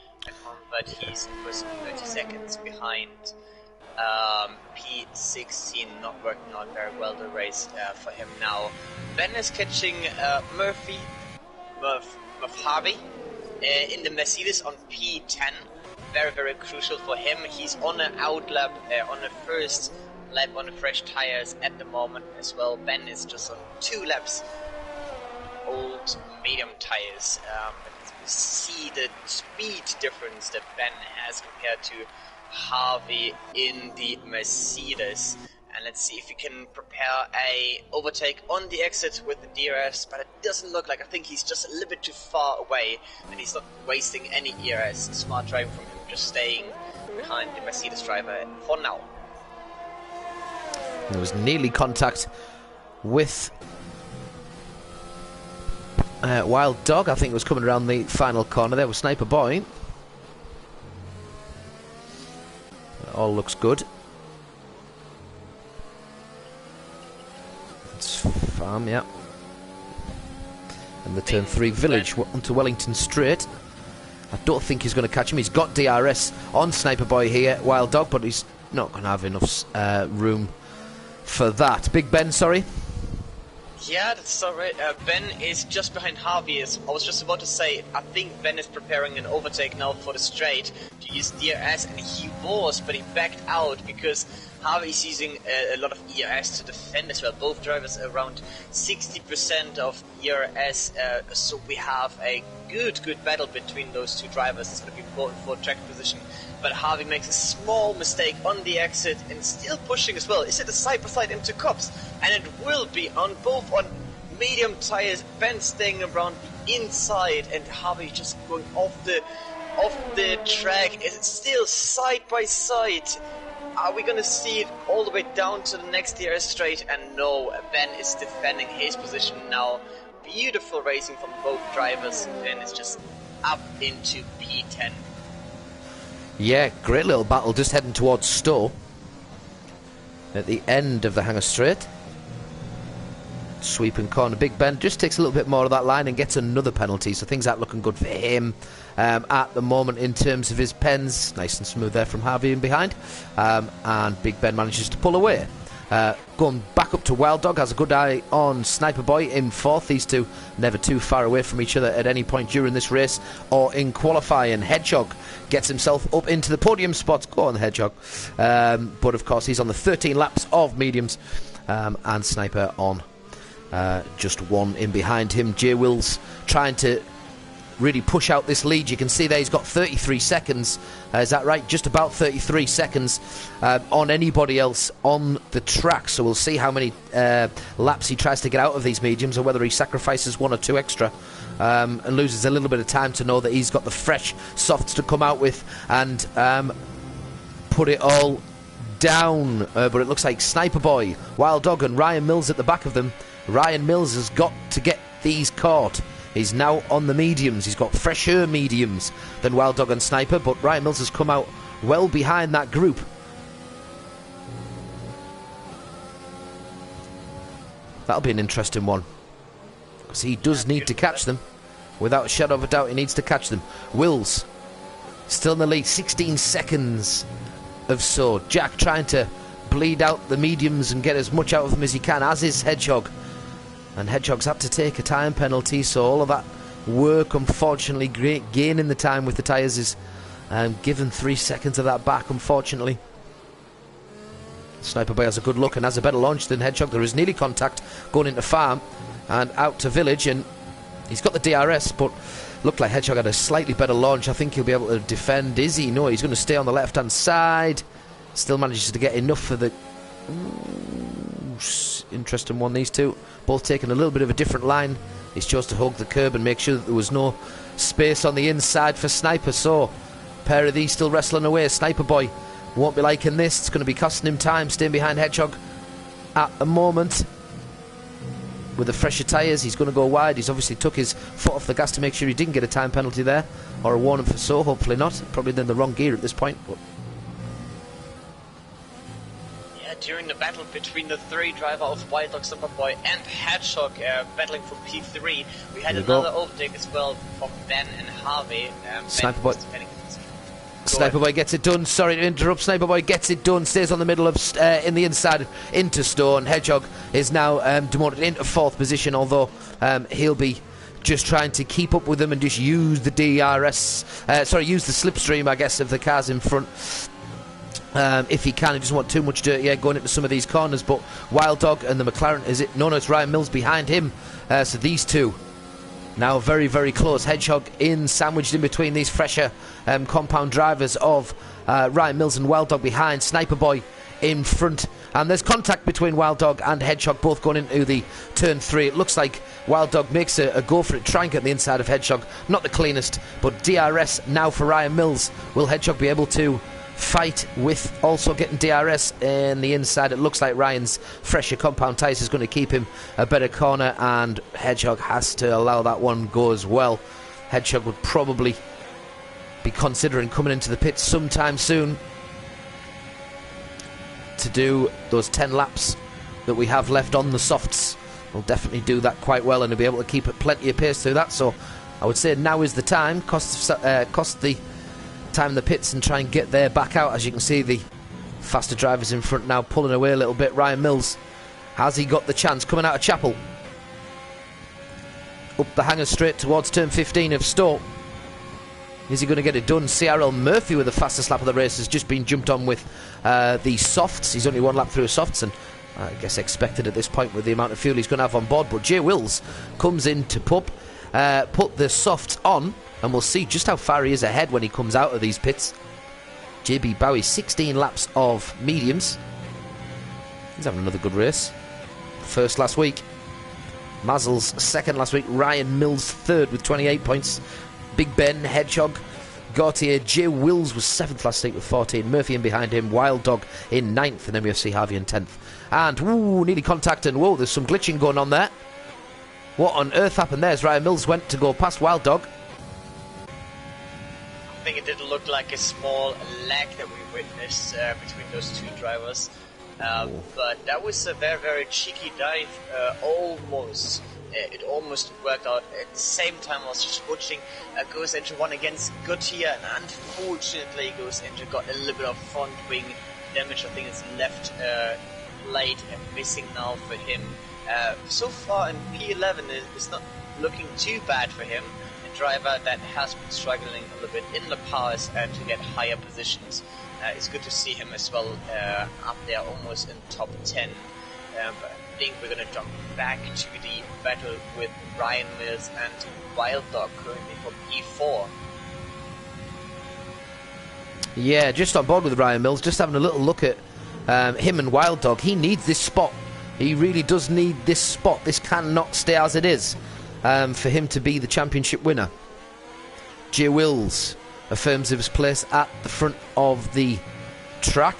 but he's of course 30 seconds behind. P16 not working out very well the race for him now. Ben is catching Murph Harvey in the Mercedes on P10. Very crucial for him. He's on an outlap on the first lap on the fresh tires at the moment as well. Ben is just on 2 laps old medium tires. We see the speed difference that Ben has compared to Harvey in the Mercedes. And let's see if we can prepare a overtake on the exit with the DRS, but it doesn't look like. I think he's just a little bit too far away, and he's not wasting any ERS. Smart driving from him, just staying behind the Mercedes driver for now. There was nearly contact with Wild Dog. I think it was coming around the final corner. There was Sniper Boy. All looks good. It's Farm, yeah. And the turn 3 Village onto Wellington Straight. I don't think he's going to catch him. He's got DRS on Sniper Boy here, Wild Dog, but he's not going to have enough room for that. Big Ben, sorry. Yeah, that's alright. Ben is just behind Harvey. I was just about to say, I think Ben is preparing an overtake now for the straight to use DRS, and he was, but he backed out because Harvey's using a lot of ERS to defend as well. Both drivers around 60% of ERS, so we have a good battle between those two drivers. It's going to be important for track position. But Harvey makes a small mistake on the exit and still pushing as well. Is it a side-by-side into Cops? And it will be on both on medium tires. Ben staying around the inside and Harvey just going off the track. Is it still side-by-side? Are we going to see it all the way down to the next DRS straight? And no, Ben is defending his position now. Beautiful racing from both drivers. Ben is just up into P10. Yeah, great little battle just heading towards Stowe at the end of the Hanger Straight. Sweeping corner. Big Ben just takes a little bit more of that line and gets another penalty, so things aren't looking good for him at the moment in terms of his pens. Nice and smooth there from Harvey in behind, and Big Ben manages to pull away. Going back up to Wild Dog, has a good eye on Sniper Boy in 4th. These two never too far away from each other at any point during this race or in qualifying. Hedgehog gets himself up into the podium spots. Go on, Hedgehog. But of course he's on the 13 laps of mediums, and Sniper on just 1 in behind him. Jay Wills trying to really push out this lead. You can see there he's got 33 seconds. Is that right? Just about 33 seconds on anybody else on the track. So we'll see how many laps he tries to get out of these mediums, or whether he sacrifices 1 or 2 extra and loses a little bit of time to know that he's got the fresh softs to come out with and put it all down. But it looks like Sniper Boy, Wild Dog and Ryan Mills at the back of them. Ryan Mills has got to get these caught. He's now on the mediums. He's got fresher mediums than Wild Dog and Sniper, but Ryan Mills has come out well behind that group. That'll be an interesting one, because he does need to catch them. Without a shadow of a doubt, he needs to catch them. Wills still in the lead, 16 seconds of so. Jack trying to bleed out the mediums and get as much out of them as he can, as is Hedgehog. And Hedgehog's had to take a time penalty, so all of that work, unfortunately, gaining the time with the tyres is given 3 seconds of that back, unfortunately. Sniper Boy has a good look and has a better launch than Hedgehog. There is nearly contact going into farm and out to village, and he's got the DRS, but looked like Hedgehog had a slightly better launch. I think he'll be able to defend. Is he? No, he's going to stay on the left-hand side. Still manages to get enough for the... Ooh, interesting one, these two. Both taking a little bit of a different line. He's chose to hug the curb and make sure that there was no space on the inside for Sniper. So, pair of these still wrestling away. Sniper Boy won't be liking this. It's going to be costing him time, staying behind Hedgehog at the moment. With the fresher tyres, he's going to go wide. He's obviously took his foot off the gas to make sure he didn't get a time penalty there, or a warning for so. Hopefully not. Probably in the wrong gear at this point. But yeah, during the battle between the three driver of Wild Dog, Sniper Boy and Hedgehog battling for P3, we had another overtake as well from Ben and Harvey. Sniper Boy. Sniper Boy gets it done. Sorry to interrupt. Sniper Boy gets it done. Stays on the middle of in the inside into Stone. Hedgehog is now demoted into fourth position, although he'll be just trying to keep up with them and just use the DRS. Use the slipstream, I guess, of the cars in front. If he can, he doesn't want too much dirt yet going into some of these corners. But Wild Dog and the McLaren, is it? No, it's Ryan Mills behind him. So these two now very, very close. Hedgehog sandwiched in between these fresher compound drivers of Ryan Mills and Wild Dog behind. Sniper Boy in front. And there's contact between Wild Dog and Hedgehog, both going into the turn 3. It looks like Wild Dog makes a go for it, try and get the inside of Hedgehog. Not the cleanest, but DRS now for Ryan Mills. Will Hedgehog be able to fight with also getting DRS in the inside? It looks like Ryan's fresher compound tyres is going to keep him a better corner, and Hedgehog has to allow that one go as well. Hedgehog would probably be considering coming into the pits sometime soon to do those 10 laps that we have left on the softs. We'll definitely do that quite well, and he'll be able to keep plenty of pace through that. So I would say now is the time. Cost the time in the pits and try and get there back out. As you can see, the faster drivers in front now pulling away a little bit. Ryan Mills, has he got the chance coming out of Chapel? Up the hanger straight towards turn 15 of Stowe. Is he going to get it done? CRL Murphy with the fastest lap of the race has just been jumped on with the softs. He's only one lap through softs, and I guess expected at this point with the amount of fuel he's going to have on board. But Jay Wills comes in to put the softs on, and we'll see just how far he is ahead when he comes out of these pits. JB Bowie, 16 laps of mediums. He's having another good race. First last week. Mazel's second last week. Ryan Mills third with 28 points. Big Ben, Hedgehog, Gautier, Jay Wills was 7th last week with 14. Murphy in behind him. Wild Dog in 9th, and MUFC Harvey in 10th. And, nearly contact, and whoa, there's some glitching going on there. What on earth happened there as Ryan Mills went to go past Wild Dog? I think it did look like a small lag that we witnessed between those two drivers. But that was a very, very cheeky dive. It almost worked out. At the same time, I was just watching, goes into one against Gautier, and unfortunately got a little bit of front wing damage. I think it's left plate and missing now for him. So far in P11, it's not looking too bad for him. A driver that has been struggling a little bit in the past to get higher positions. It's good to see him as well up there, almost in top 10. But I think we're going to jump back to the battle with Ryan Mills and Wild Dog currently for P4. Yeah, just on board with Ryan Mills, just having a little look at him and Wild Dog. He needs this spot. He really does need this spot. This cannot stay as it is for him to be the championship winner. Jay Wills affirms his place at the front of the track.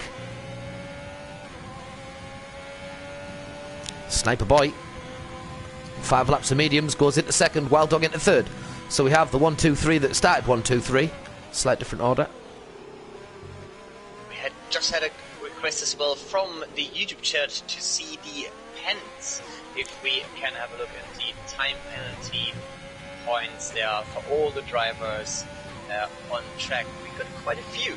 Sniper Boy 5 laps of mediums, goes into second, Wild Dog into third. So we have the 1, 2, 3 that started 1, 2, 3. Slight different order. We had just had a request as well from the YouTube chat to see the pens. If we can have a look at the time penalty points there for all the drivers on track. We got quite a few.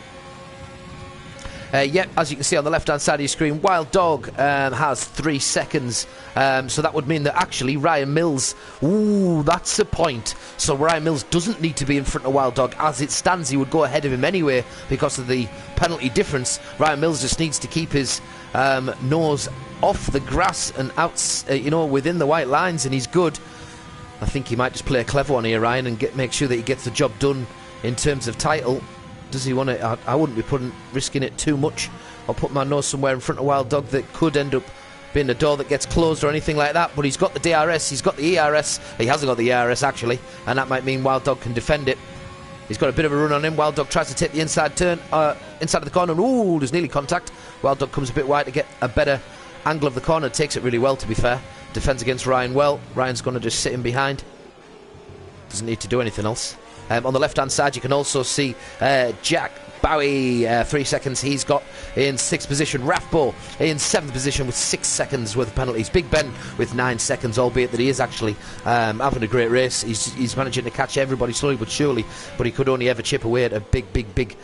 Yep, as you can see on the left-hand side of your screen, Wild Dog has 3 seconds. So that would mean that actually Ryan Mills, ooh, that's a point. So Ryan Mills doesn't need to be in front of Wild Dog. As it stands, he would go ahead of him anyway because of the penalty difference. Ryan Mills just needs to keep his nose off the grass and out, within the white lines, and he's good. I think he might just play a clever one here, Ryan, and make sure that he gets the job done in terms of title. Does he want to? I wouldn't be risking it too much. I'll put my nose somewhere in front of Wild Dog that could end up being a door that gets closed or anything like that. But he's got the DRS, he's got the ERS. He hasn't got the ERS actually, and that might mean Wild Dog can defend it. He's got a bit of a run on him. Wild Dog tries to take the inside turn, inside of the corner. Ooh, there's nearly contact. Wild Dog comes a bit wide to get a better angle of the corner. Takes it really well, to be fair. Defends against Ryan well. Ryan's going to just sit in behind. Doesn't need to do anything else. On the left-hand side, you can also see Jack Bowie, 3 seconds he's got in 6th position. Rafbo in 7th position with 6 seconds worth of penalties. Big Ben with 9 seconds, albeit that he is actually having a great race. He's managing to catch everybody slowly but surely, but he could only ever chip away at a big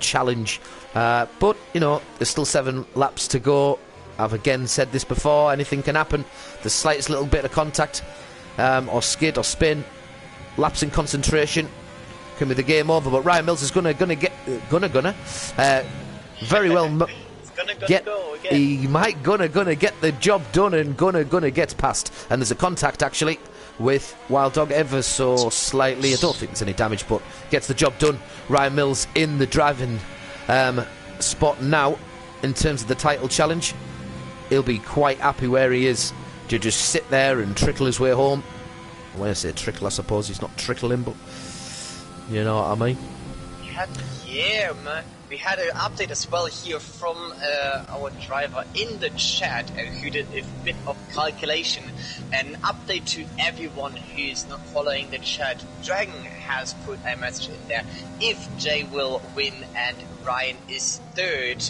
challenge. But, there's still 7 laps to go. I've again said this before, anything can happen. The slightest little bit of contact or skid or spin, lapse in concentration, can be the game over. But Ryan Mills is gonna very well he might gonna get the job done, and gonna get past. And there's a contact actually with Wild Dog ever so slightly. I don't think there's any damage, but gets the job done. Ryan Mills in the driving spot now in terms of the title challenge. He'll be quite happy where he is to just sit there and trickle his way home. When I say trickle, I suppose he's not trickling, but you know what I mean. Yeah, man. We had an update as well here from our driver in the chat who did a bit of calculation. An update to everyone who's not following the chat. Dragon has put a message in there. If Jay will win and Ryan is third,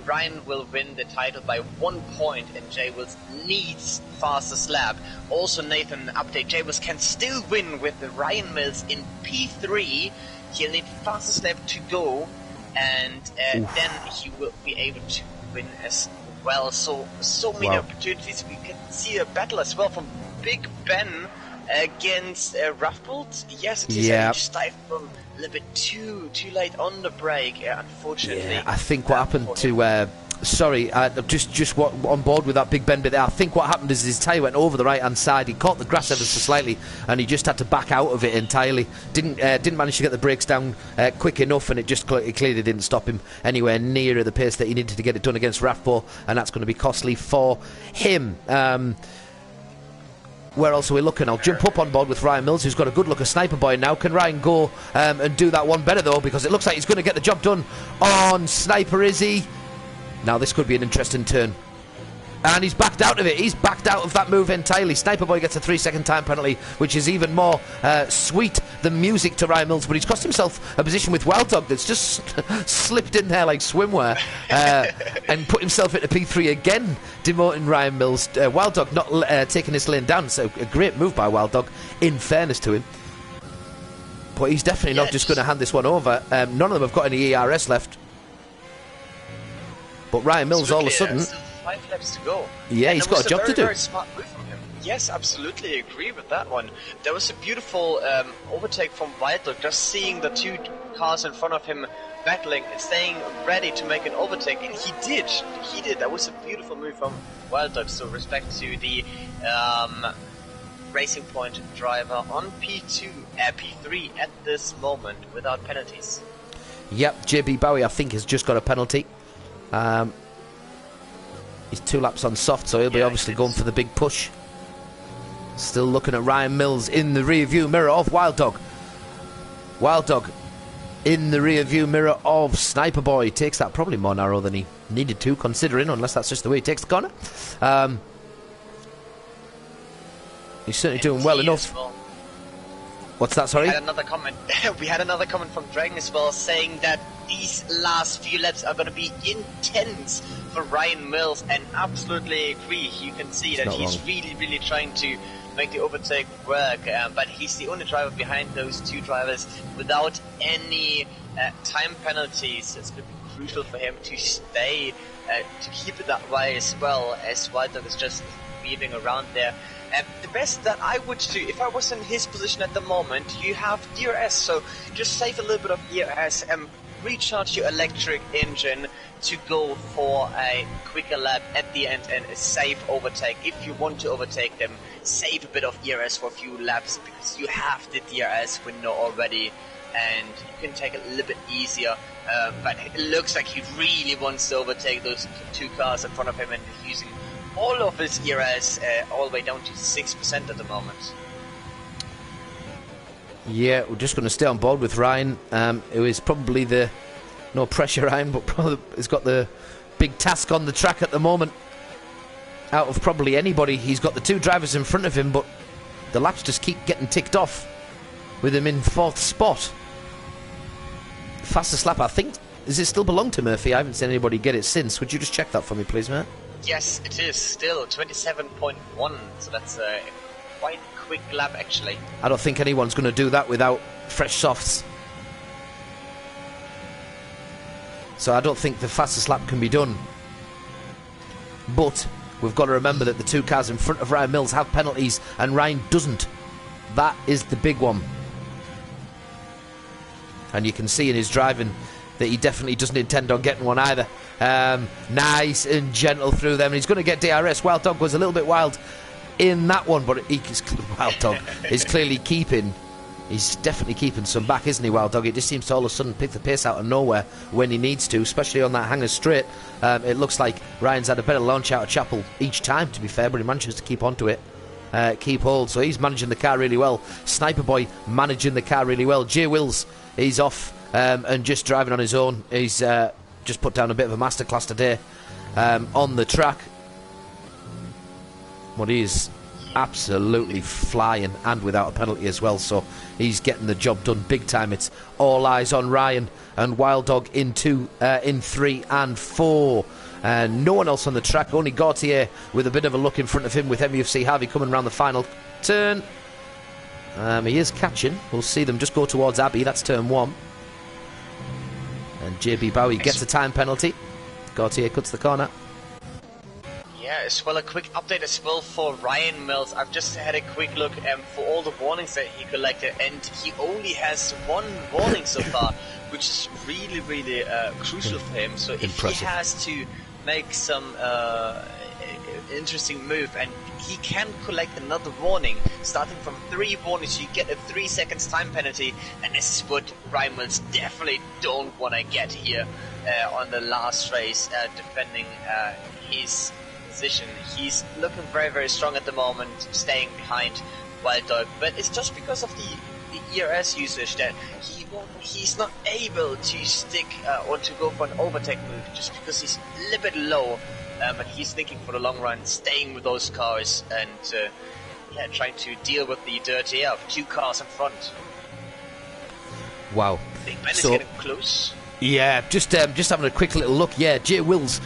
Ryan will win the title by 1 point and Jay Wills needs fastest lap. Also, Nathan, update, Jay Wills can still win with the Ryan Mills in P3. He'll need fastest lap to go, and then he will be able to win as well. So many opportunities. We can see a battle as well from Big Ben against Raffbolt. Yes, it is. He just dived from a little bit too late on the brake, unfortunately. Yeah, I think what happened to just on board with that Big Ben bit there. I think what happened is his tyre went over the right hand side. He caught the grass ever so slightly, and he just had to back out of it entirely. Didn't manage to get the brakes down quick enough, and it clearly didn't stop him anywhere near the pace that he needed to get it done against Raffbo, and that's going to be costly for him. Where else are we looking? I'll jump up on board with Ryan Mills, who's got a good look at Sniper Boy now. Can Ryan go and do that one better, though? Because it looks like he's going to get the job done on Sniper, is he? Now, this could be an interesting turn. And he's backed out of it. He's backed out of that move entirely. Sniper Boy gets a 3-second time penalty, which is even more sweet than music to Ryan Mills. But he's cost himself a position with Wild Dog that's just slipped in there like swimwear and put himself into P3 again, demoting Ryan Mills. Wild Dog not taking his lane down. So a great move by Wild Dog, in fairness to him. But he's definitely not just going to hand this one over. None of them have got any ERS left. But Ryan Mills, all of a sudden... Still 5 laps to go. Yeah, he's got a job to do. Very smart move from him. Yes, absolutely agree with that one. There was a beautiful overtake from Wild Dog, just seeing the 2 cars in front of him battling and staying ready to make an overtake, and he did. That was a beautiful move from Wild Dog. So respect to the Racing Point driver on P3 at this moment without penalties. Yep, JB Bowie I think has just got a penalty. He's 2 laps on soft, so he'll be obviously going for the big push. Still looking at Ryan Mills in the rear view mirror of Wild Dog. Wild Dog in the rear view mirror of Sniper Boy. Takes that probably more narrow than he needed to, considering, unless that's just the way he takes the corner. He's certainly doing well enough. Well. What's that, sorry? We had another comment. We had another comment from Dragon as well, saying that these last few laps are going to be intense for Ryan Mills, and absolutely agree. You can see that he's really trying to make the overtake work, but he's the only driver behind those two drivers without any time penalties. It's going to be crucial for him to stay, to keep it that way as well, as Walter is just weaving around there. The best that I would do, if I was in his position at the moment, you have DRS, so just save a little bit of DRS and recharge your electric engine to go for a quicker lap at the end and a safe overtake. If you want to overtake them, save a bit of DRS for a few laps, because you have the DRS window already and you can take it a little bit easier. But it looks like he really wants to overtake those two cars in front of him, and he's using all of his ERS all the way down to 6% at the moment. Yeah, we're just going to stay on board with Ryan, who is probably the, no pressure Ryan, but probably has got the big task on the track at the moment. Out of probably anybody, he's got the two drivers in front of him, but the laps just keep getting ticked off with him in 4th spot. Fastest lap, I think, does it still belong to Murphy? I haven't seen anybody get it since. Would you just check that for me, please, mate? Yes, it is still 27.1, so that's a quite quick lap actually. I don't think anyone's going to do that without fresh softs. So I don't think the fastest lap can be done. But we've got to remember that the two cars in front of Ryan Mills have penalties and Ryan doesn't. That is the big one. And you can see in his driving that he definitely doesn't intend on getting one either. Nice and gentle through them, and he's going to get DRS. Wild Dog was a little bit wild in that one, but Wild Dog is clearly keeping. He's definitely keeping some back, isn't he, Wild Dog? It just seems to all of a sudden pick the pace out of nowhere when he needs to, especially on that hanger straight. It looks like Ryan's had a better launch out of Chapel each time, to be fair, but he manages to keep onto it. Keep hold, so he's managing the car really well. Sniper Boy managing the car really well. Jay Wills, he's off and just driving on his own. He's just put down a bit of a masterclass today on the track. But he's absolutely flying, and without a penalty as well, so he's getting the job done big time. It's all eyes on Ryan and Wild Dog in 2, in 3 and 4. No one else on the track, only Gautier with a bit of a look in front of him, with MUFC Harvey coming around the final turn. He is catching. We'll see them just go towards Abbey. That's turn 1. And JB Bowie gets a time penalty. Gautier cuts the corner. Yeah, as well a quick update as well for Ryan Mills. I've just had a quick look for all the warnings that he collected, and he only has 1 warning so far, which is really crucial for him. So if he has to make some interesting move, and he can collect another warning, starting from 3 warnings, you get a 3 seconds time penalty, and this is what Ryan Mills definitely don't want to get here on the last race, defending his position. He's looking very strong at the moment, staying behind Wild Dog, but it's just because of the ERS usage that he's not able to stick or to go for an overtake move, just because he's a little bit low, but he's thinking for the long run, staying with those cars and trying to deal with the dirty air of 2 cars in front. Wow. Big Ben is getting close. Yeah, just having a quick little look. Yeah, Jay Wills,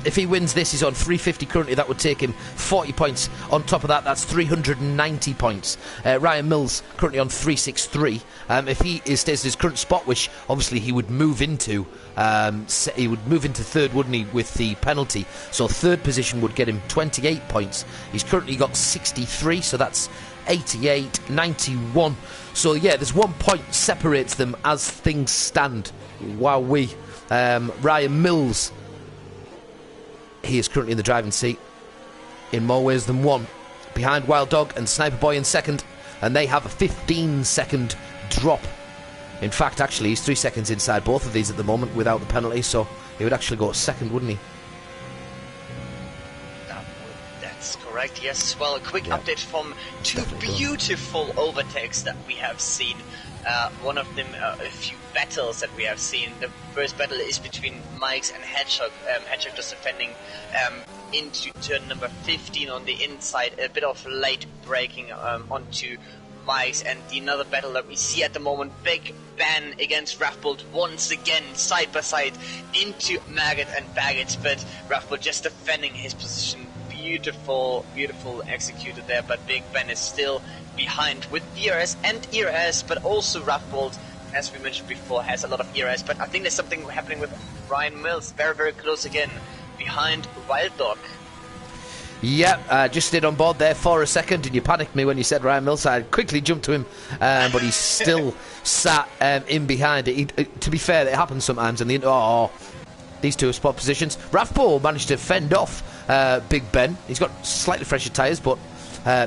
if he wins this, he's on 350 currently. That would take him 40 points. On top of that, that's 390 points. Ryan Mills currently on 363. If he stays in his current spot, which obviously he would move into, 3rd, wouldn't he, with the penalty? So 3rd position would get him 28 points. He's currently got 63, so that's 88, 91. So yeah, there's 1 point separates them as things stand. Wowee. Ryan Mills, he is currently in the driving seat in more ways than one, behind Wild Dog and Sniper Boy in 2nd, and they have a 15-second drop. In fact, actually, he's 3 seconds inside both of these at the moment without the penalty, so he would actually go 2nd, wouldn't he? That's correct, yes. Well, a quick update from 2 beautiful overtakes that we have seen one of them a few battles that we have seen. The first battle is between Mikes and Hedgehog. Hedgehog just defending into turn number 15 on the inside, a bit of late braking onto Mikes, and another battle that we see at the moment, Big Ben against Rathbold once again, side by side into Maggot and Baggett, but Rathbold just defending his position. Beautiful executed there, but Big Ben is still behind with DRS and ERS, but also Rathbold, as we mentioned before, has a lot of ERS, but I think there's something happening with Ryan Mills, very close again, behind Wild Dog. Yeah, just stayed on board there for a second, and you panicked me when you said Ryan Mills. I quickly jumped to him, but he's still sat in behind it. To be fair, it happens sometimes, and these two are spot positions. Rathbold managed to fend off Big Ben. He's got slightly fresher tyres, but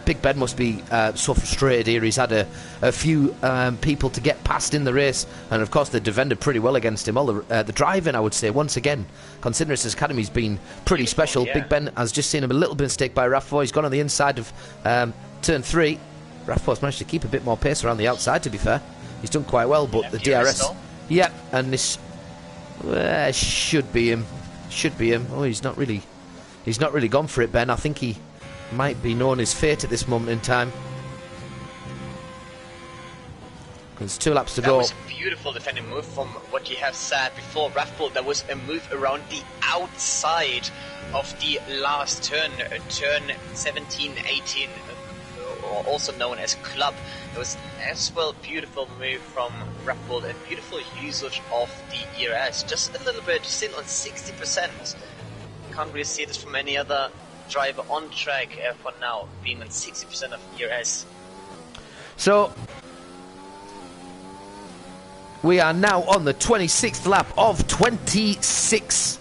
Big Ben must be so frustrated here. He's had a few people to get past in the race, and of course they defended pretty well against him. All the driving, I would say, once again, considering his academy's been pretty special. Yeah. Big Ben has just seen him a little bit mistake by Rathbold. He's gone on the inside of turn 3. Rathbold's managed to keep a bit more pace around the outside, to be fair. He's done quite well, but the DRS... Yeah, and this should be him. Oh, he's not really gone for it, Ben. I think he might be known his fate at this moment in time. There's 2 laps to go. That was a beautiful defending move from what you have said before. Rathbold, that was a move around the outside of the last turn, turn 17, 18, also known as club. It was as well beautiful move from Rathbold and beautiful usage of the ERS. Just a little bit, still on 60%. Can't really see this from any other driver on track for now, being on 60% of ERS. So we are now on the 26th lap of 26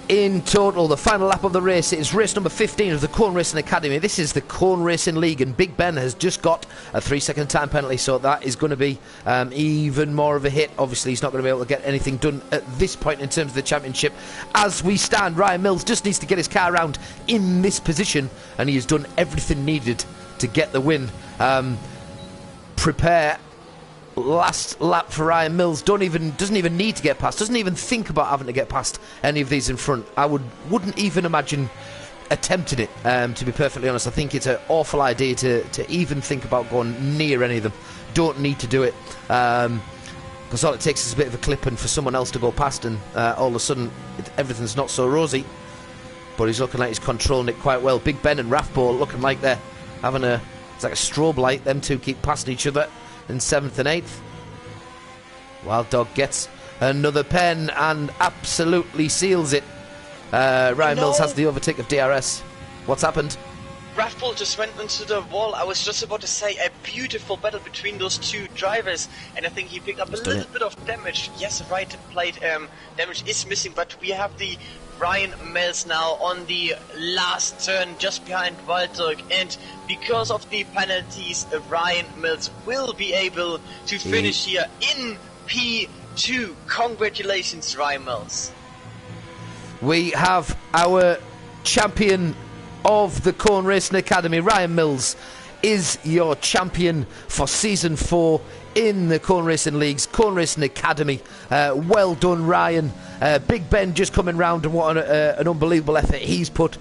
in total. The final lap of the race is race number 15 of the Corn Racing Academy. This is the Corn Racing League, and Big Ben has just got a 3-second time penalty, so that is going to be even more of a hit. Obviously he's not going to be able to get anything done at this point in terms of the championship. As we stand, Ryan Mills just needs to get his car around in this position, and he has done everything needed to get the win. Prepare. Last lap for Ryan Mills. Doesn't even need to get past, doesn't even think about having to get past any of these in front. I wouldn't even imagine attempting it, to be perfectly honest. I think it's an awful idea to even think about going near any of them. Don't need to do it, because all it takes is a bit of a clip and for someone else to go past, and all of a sudden everything's not so rosy. But he's looking like he's controlling it quite well. Big Ben and Rathbold looking like they're having it's like a strobe light. Them two keep passing each other in 7th and 8th. Wild Dog gets another pen and absolutely seals it. Ryan Mills has the overtake of DRS. What's happened? Rathbold just went into the wall. I was just about to say a beautiful battle between those two drivers, and I think he picked up a little bit of damage. Yes, right plate damage is missing, but we have the Ryan Mills now on the last turn just behind Wild Dog, and because of the penalties, Ryan Mills will be able to finish here in P2. Congratulations, Ryan Mills. We have our champion of the Corn Racing Academy. Ryan Mills is your champion for Season 4 in the Corn Racing League's Corn Racing Academy. Well done, Ryan. Big Ben just coming round, and what an unbelievable effort he's put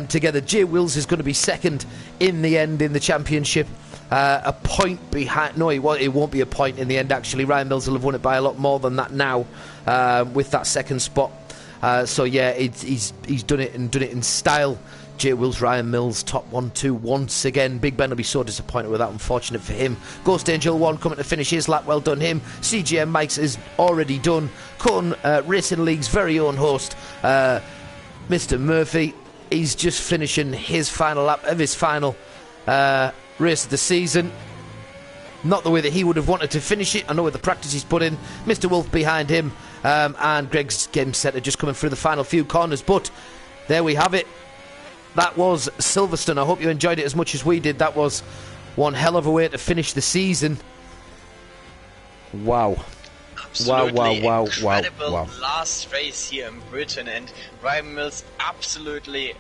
together. Jay Wills is going to be second in the end in the championship. A point behind. No, it won't be a point in the end, actually. Ryan Mills will have won it by a lot more than that now, with that second spot. So yeah, he's done it, and done it in style. Jay Wills, Ryan Mills, top 1-2 once again. Big Ben will be so disappointed with that, unfortunate for him. Ghost Angel 1 coming to finish his lap, well done him. CGM Mikes is already done. Corn Racing League's very own host, Mr. Murphy, he's just finishing his final lap of his final race of the season. Not the way that he would have wanted to finish it, I know with the practice he's put in. Mr. Wolf behind him, and Greg's game setter just coming through the final few corners, but there we have it. That was Silverstone. I hope you enjoyed it as much as we did. That was one hell of a way to finish the season. Wow. Absolutely wow. Last race here in Britain, and Ryan Mills absolutely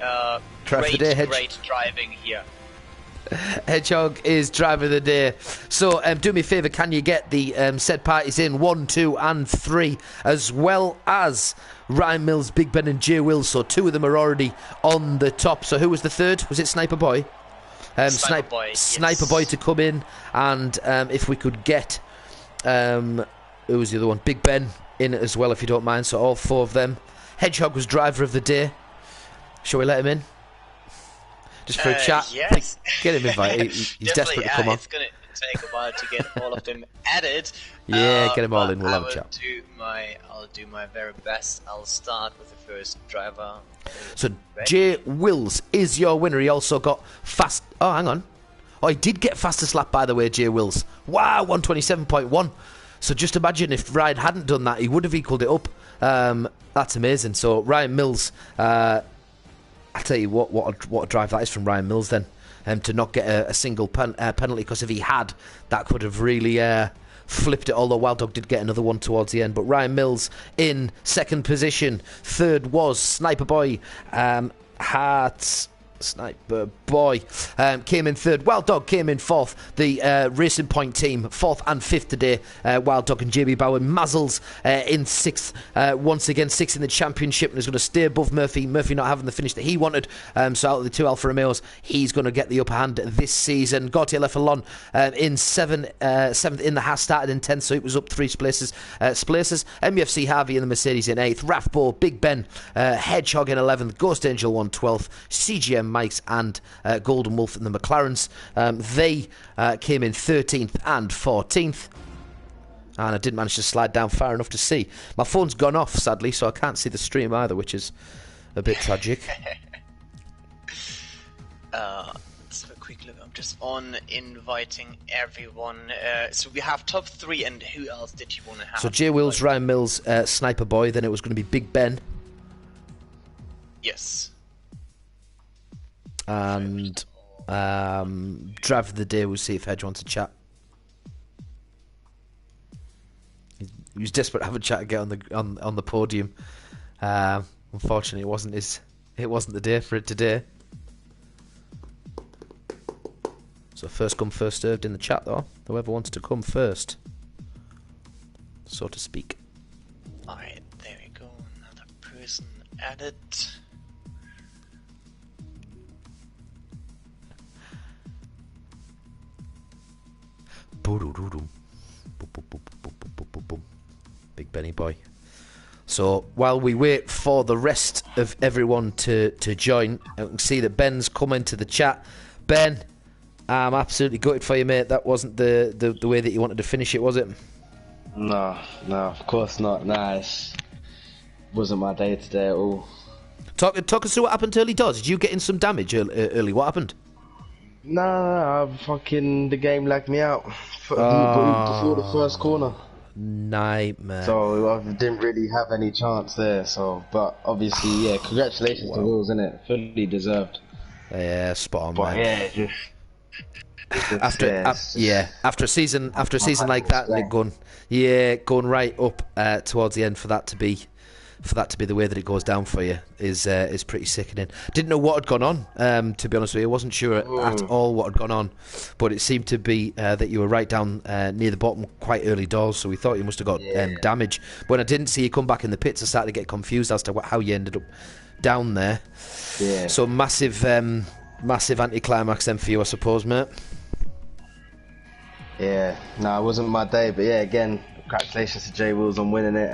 great driving here. Hedgehog is driver of the day. So do me a favour, can you get the said parties in 1, 2 and 3, as well as Ryan Mills, Big Ben and Jay Wills. So 2 of them are already on the top. So who was the third? Was it Sniper Boy? Sniper Boy, yes. Sniper Boy to come in, and if we could get who was the other one? Big Ben in as well, if you don't mind. So all 4 of them. Hedgehog was driver of the day. Shall we let him in? Just for a chat. Yes. Get him invited. He's desperate to come on. It's going to take a while to get all of them added. Yeah, get them all in. We'll have a chat. I'll do my very best. I'll start with the first driver. So Jay Wills is your winner. He also got fast. Oh, hang on. Oh, he did get fastest lap, by the way, Jay Wills. Wow, 127.1. So just imagine if Ryan hadn't done that, he would have equalled it up. That's amazing. So Ryan Mills, I'll tell you what a drive that is from Ryan Mills then, to not get a single penalty, because if he had, that could have really flipped it, although Wild Dog did get another one towards the end. But Ryan Mills in second position. Third was Sniper Boy. Sniper Boy came in third. Wild Dog came in fourth. The Racing Point team, fourth and fifth today. Wild Dog and JB Bowen. Mazzles in sixth. Once again, sixth in the championship, and is going to stay above Murphy. Murphy not having the finish that he wanted. So out of the 2 Alfa Romeos, he's going to get the upper hand this season. Gautier Lefalon in seventh in the Haas, started in 10th, so it was up 3 places. MUFC Harvey in the Mercedes in 8th. Rafbo, Big Ben, Hedgehog in 11th. Ghost Angel 1 12th. CGM Mikes and Golden Wolf and the McLarens. They came in 13th and 14th. And I didn't manage to slide down far enough to see. My phone's gone off, sadly, so I can't see the stream either, which is a bit tragic. Let's have a quick look. I'm just on inviting everyone. So we have top 3, and who else did you want to have? So Jay Wills, Ryan Mills, Sniper Boy. Then it was going to be Big Ben. Yes. And drive of the day, we'll see if Hedge wants to chat. He was desperate to have a chat and get on the podium. Unfortunately, it wasn't the day for it today. So first come, first served in the chat, though. Whoever wants to come first, so to speak. Alright, there we go. Another person added. Big Benny boy. So while we wait for the rest of everyone to join, I can see that Ben's come into the chat. Ben, I'm absolutely gutted for you, mate. That wasn't the way that you wanted to finish it, was it? No, of course not. Nah, it wasn't my day today at all. Talk us through what happened early doors. Did you get in some damage early? What happened? No, the game lagged me out before the first corner. Nightmare. So I didn't really have any chance there. So, but obviously, yeah, congratulations to Wills, innit? Fully deserved. Yeah, spot on, but man. Yeah, after a season like that, and it going right up towards the end, for that to be the way that it goes down for you is pretty sickening. Didn't know what had gone on, to be honest with you. I wasn't sure at all what had gone on, but it seemed to be that you were right down near the bottom quite early doors, so we thought you must have got damage. When I didn't see you come back in the pits, I started to get confused as to how you ended up down there. Yeah. So massive anticlimax then for you, I suppose, mate. Yeah, no, it wasn't my day, but yeah, again, congratulations to Jay Wills on winning it.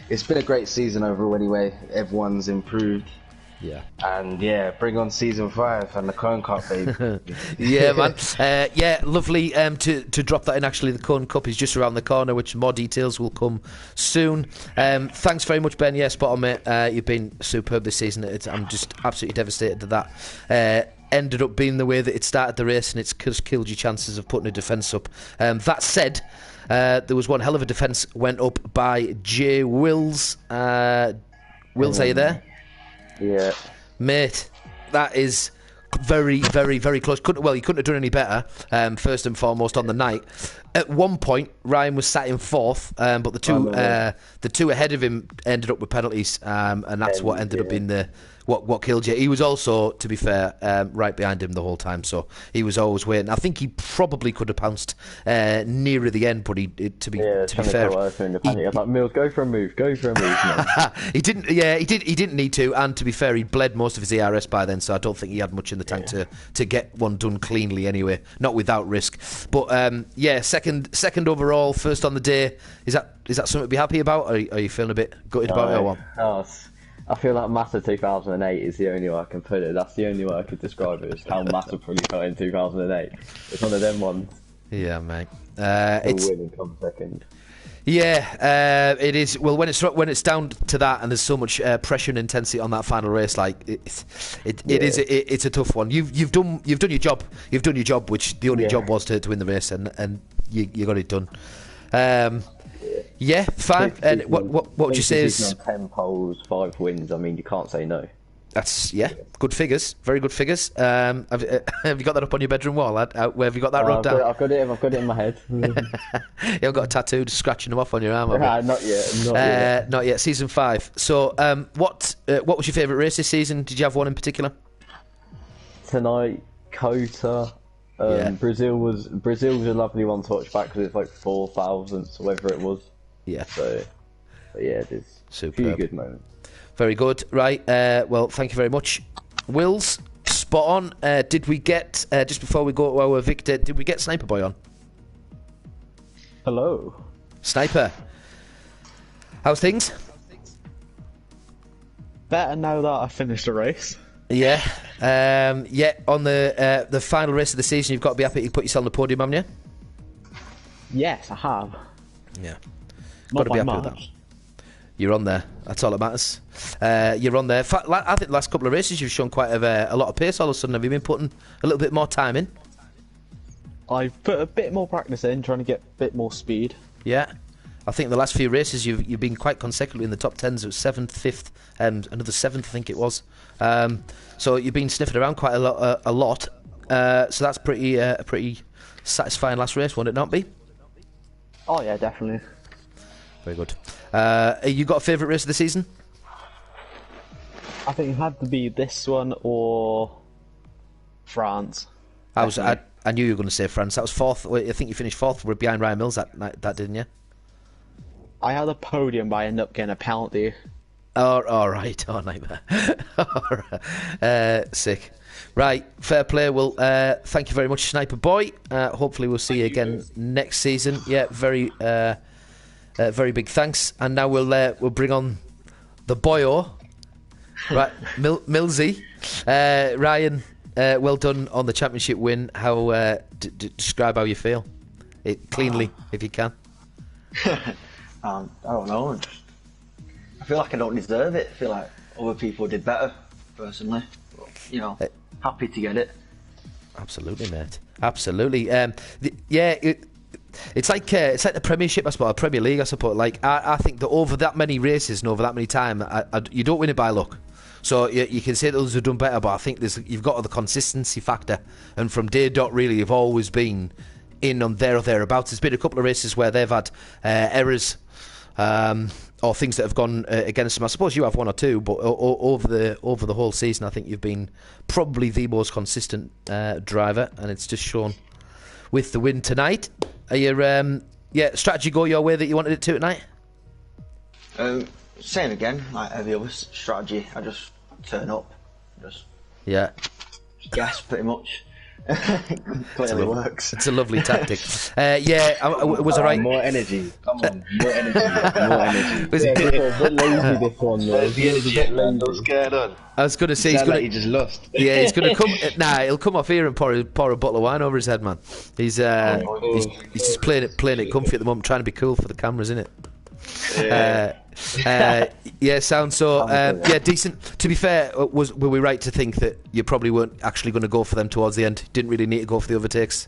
It's been a great season overall anyway. Everyone's improved. Yeah. And yeah, bring on season 5 and the Cone Cup, baby. Yeah, man. Yeah, lovely to drop that in. Actually, the Cone Cup is just around the corner, which more details will come soon. Thanks very much, Ben. Yeah, spot on, mate. You've been superb this season. I'm just absolutely devastated that ended up being the way that it started the race, and it's just killed your chances of putting a defence up. That said, there was one hell of a defence went up by Jay Wills. Wills, are you there? Yeah. Mate, that is very, very, very close. You couldn't have done any better, first and foremost on the night. At one point, Ryan was sat in fourth, but the two ahead of him ended up with penalties, and that's what ended up being what killed you. He was also, to be fair, right behind him the whole time, so he was always waiting. I think he probably could have pounced nearer the end, but to be fair, I was like, Mills, go for a move, man. he didn't. Yeah, he didn't need to, and to be fair, he'd bled most of his ERS by then, so I don't think he had much in the tank to get one done cleanly anyway, not without risk. But second overall, first on the day. Is that something to be happy about? Or are you feeling a bit gutted about it or what? I feel like Massa 2008 is the only way I can put it. That's the only way I could describe it, is how Massa probably felt in 2008. It's one of them ones. Yeah, mate. It's winning come second. Yeah, it is. Well, when it's down to that, and there's so much pressure and intensity on that final race, like it's a tough one. You've done your job. You've done your job, which the only job was to win the race, and you got it done. Yeah, fine. And what would you say is 10 poles, 5 wins? I mean, you can't say no. That's good figures, very good figures. Have you got that up on your bedroom wall? Where have you got that wrote down? I've got it in my head. You've got a tattoo just scratching them off on your arm. Not yet. Not yet. Season 5. So, what was your favourite race this season? Did you have one in particular? Tonight, Kota. Brazil was a lovely one to watch back because it's like 4,000th or whatever it was. Yeah. So yeah, there's a few good moments. Very good. Right. Well, thank you very much, Wills. Spot on. Did we get just before we go to our Victor? Did we get Sniper Boy on? Hello, Sniper. How's things? Better now that I finished the race. Yeah. On the final race of the season, you've got to be happy to put yourself on the podium, haven't you? Yes, I have. Yeah. Not Got to by be happy much. with that. You're on there. That's all that matters. You're on there. I think the last couple of races you've shown quite a lot of pace. All of a sudden, have you been putting a little bit more time in? I've put a bit more practice in, trying to get a bit more speed. Yeah. I think the last few races you've been quite consecutively in the top 10s. It was 7th, 5th, and another 7th, I think it was. So you've been sniffing around quite a lot. So that's a pretty satisfying last race, won't it not be? Oh yeah, definitely. Very good. You got a favourite race of the season? I think it had to be this one or France. I knew you were going to say France. That was 4th. I think you finished 4th behind Ryan Mills that night, didn't you? I had a podium, but I ended up getting a penalty. Oh, all right. Oh, nightmare. All right. Sick. Right. Fair play. Well, thank you very much, Sniper Boy. Hopefully we'll see you again next season. Yeah, very big thanks. And now we'll bring on the boyo. Right, Millsy. Ryan, well done on the championship win. How describe how you feel? It cleanly, if you can. I don't know. I feel like I don't deserve it. I feel like other people did better, personally. But, happy to get it. Absolutely, mate. Absolutely. It's like the Premiership, I suppose, Premier League, I suppose. Like I think that over that many races and over that many time, you don't win it by luck. So you can say that others have done better, but I think you've got the consistency factor, and from day dot, really, you've always been in on there or thereabouts. There's been a couple of races where they've had errors or things that have gone against them. I suppose you have one or two, but over the whole season, I think you've been probably the most consistent driver, and it's just shown with the win tonight. Are your strategy go your way that you wanted it to tonight? Same again, like every other strategy. I just turn up, just guess pretty much. Clearly works. It's a lovely tactic. Was it right? More energy. Come on, more energy. More energy. Was it A bit lazy this one, though. The energy, man. What's going on? I was going to say he's going Like he just lost. Yeah, he's going to come. He'll come off here and pour a bottle of wine over his head, man. He's just playing it comfy at the moment, trying to be cool for the cameras, isn't it? Sounds so. Decent. To be fair, were we right to think that you probably weren't actually going to go for them towards the end? Didn't really need to go for the overtakes.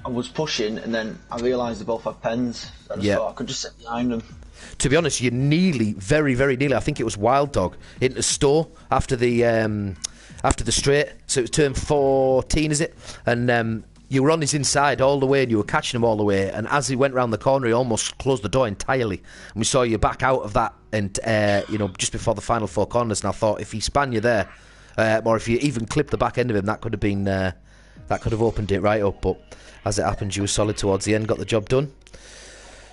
I was pushing, and then I realised they both had pens. I just thought I could just sit behind them. To be honest, you nearly, very, very nearly, I think it was Wild Dog, into Stowe after the straight. So it was turn 14, is it? And you were on his inside all the way and you were catching him all the way, and as he went round the corner he almost closed the door entirely, and we saw you back out of that and just before the final 4 corners, and I thought if he span you there, or if you even clipped the back end of him, that could have been that could have opened it right up, but as it happened you were solid towards the end, got the job done.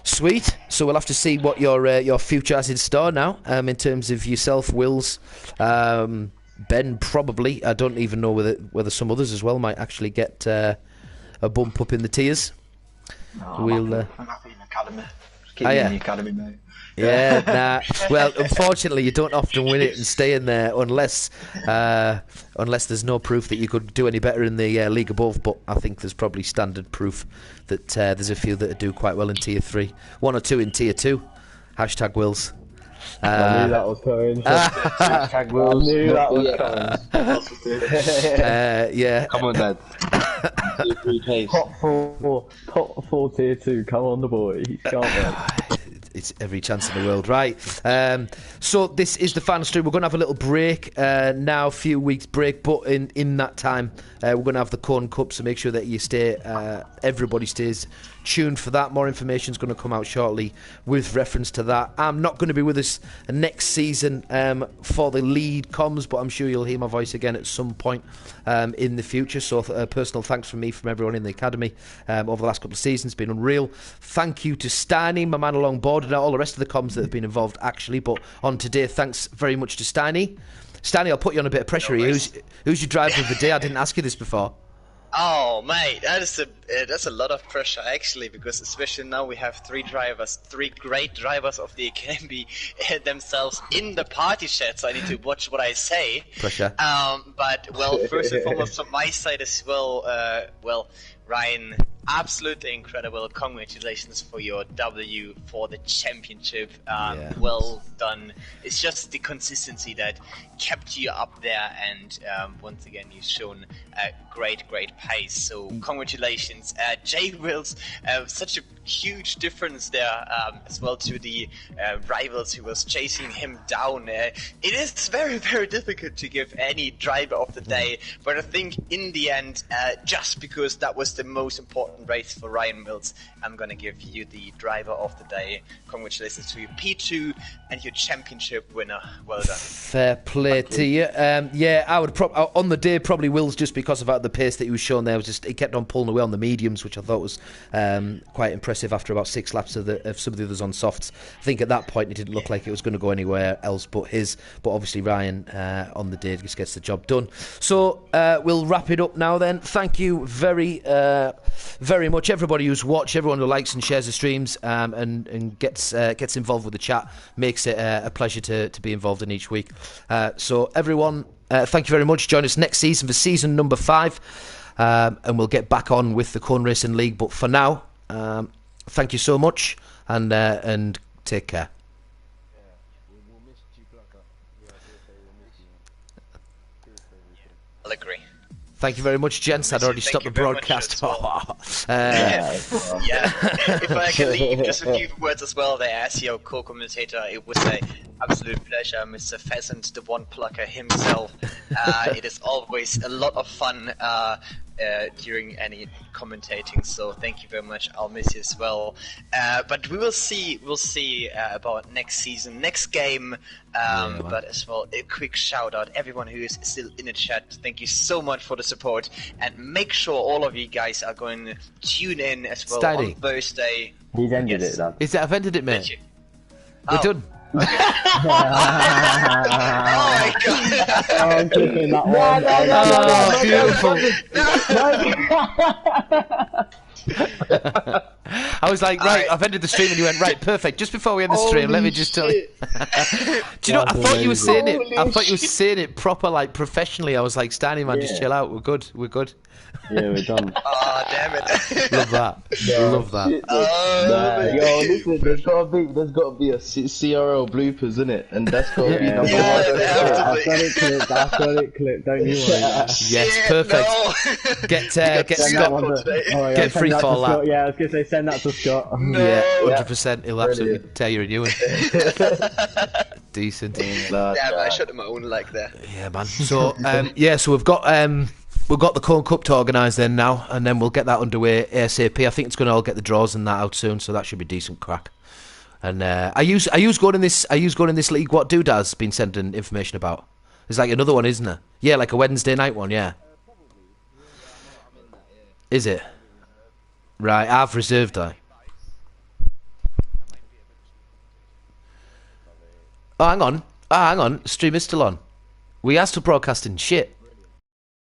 Sweet. So we'll have to see what your future has in store now, in terms of yourself, Wills, Ben probably. I don't even know whether some others as well might actually get a bump up in the tiers. No, I'm happy in the academy. Just keep me in the academy, mate. Yeah, nah. Well, unfortunately, you don't often win it and stay in there unless there's no proof that you could do any better in the league above. But I think there's probably standard proof that there's a few that do quite well in tier 3, 1 or 2 in tier 2. Hashtag Wills. I knew that was coming. Hashtag Wills. I knew that was coming. Yeah. Come on, Dad. Tier 3 pace. Top 4 tier 2. Come on, the boys. Can't wait. It's every chance in the world, right? So this is the final stream. We're going to have a little break now, a few weeks break, but in that time we're going to have the Corn Cup, so make sure that you stay, everybody stays tuned for that. More information is going to come out shortly with reference to that. I'm not going to be with us next season for the lead comms, but I'm sure you'll hear my voice again at some point in the future. So personal thanks from me, from everyone in the academy over the last couple of seasons. It's been unreal. Thank you to Steiny, my man along board, and all the rest of the comms that have been involved actually. But on today, thanks very much to Steiny. Steiny, I'll put you on a bit of pressure here. Who's your driver of the day? I didn't ask you this before. Oh, mate, that's a lot of pressure actually, because especially now we have 3 great drivers of the academy themselves in the party chat, so I need to watch what I say. Pressure. But well, first and foremost from my side as well, Ryan, absolutely incredible. Congratulations for your W for the championship. Well done. It's just the consistency that kept you up there, and once again you've shown a great pace. So congratulations, Jay Wills. Such a huge difference there as well to the rivals who was chasing him down. It is very difficult to give any driver of the day, but I think in the end, just because that was the most important race for Ryan Mills, I'm gonna give you the driver of the day. Congratulations to you, P2, and your championship winner. Well done. Fair play to you. Yeah, I would on the day probably Wills, just because of the pace that he was showing there. He kept on pulling away on the mediums, which I thought was quite impressive after about 6 laps of some of the others on softs. I think at that point it didn't look like it was going to go anywhere else but his. But obviously Ryan on the day just gets the job done. So we'll wrap it up now then. Thank you very much, everybody who's watched, everyone who likes and shares the streams and gets involved with the chat. Makes it a pleasure to be involved in each week. So everyone, thank you very much. Join us next season for season number 5, and we'll get back on with the Corn Racing League. But for now, thank you so much, and take care. I'll agree. Thank you very much, gents. I'd already stopped the broadcast. Well. Yeah. If I can leave just a few words as well there as your co-commentator, it was an absolute pleasure, Mr. Pheasant, the one plucker himself. It is always a lot of fun during any commentating, so thank you very much. I'll miss you as well. But we'll see about next season, next game. But as well, a quick shout out everyone who is still in the chat. Thank you so much for the support, and make sure all of you guys are going to tune in as well on Thursday. He's ended it, Dan. I've ended it, mate. We're done. Okay. Oh my god! I'm keeping that one. Beautiful. I was like, right, I've ended the stream, and you went, right, perfect. Just before we end the stream, let me just tell you. Do you know? I thought you were saying it. I thought you were saying it proper, like professionally. I was like, Stanley, man, just chill out. We're good. Yeah, we're done. Oh, damn it! Love that. Love that. Yo, listen, there's gotta be a CRL bloopers in it, and that's gotta be number one. I've got it clipped. Don't you worry. Yes, perfect. No. Get Scott. Get free fall lap. Yeah, I was gonna say send that to Scott. Yeah, 100%. He'll absolutely tear you a new one. Decent. Damn, I shot him my own leg there. Yeah, man. So so we've got we've got the Corn Cup to organise then now, and then we'll get that underway ASAP. I think it's going to all get the draws and that out soon, so that should be decent crack. And I use going in this league. What Doodah's been sending information about? There's like another one, isn't there? Yeah, like a Wednesday night one. Yeah. Is it? Right, I've reserved I. Oh, hang on. Stream is still on. We are still broadcasting shit.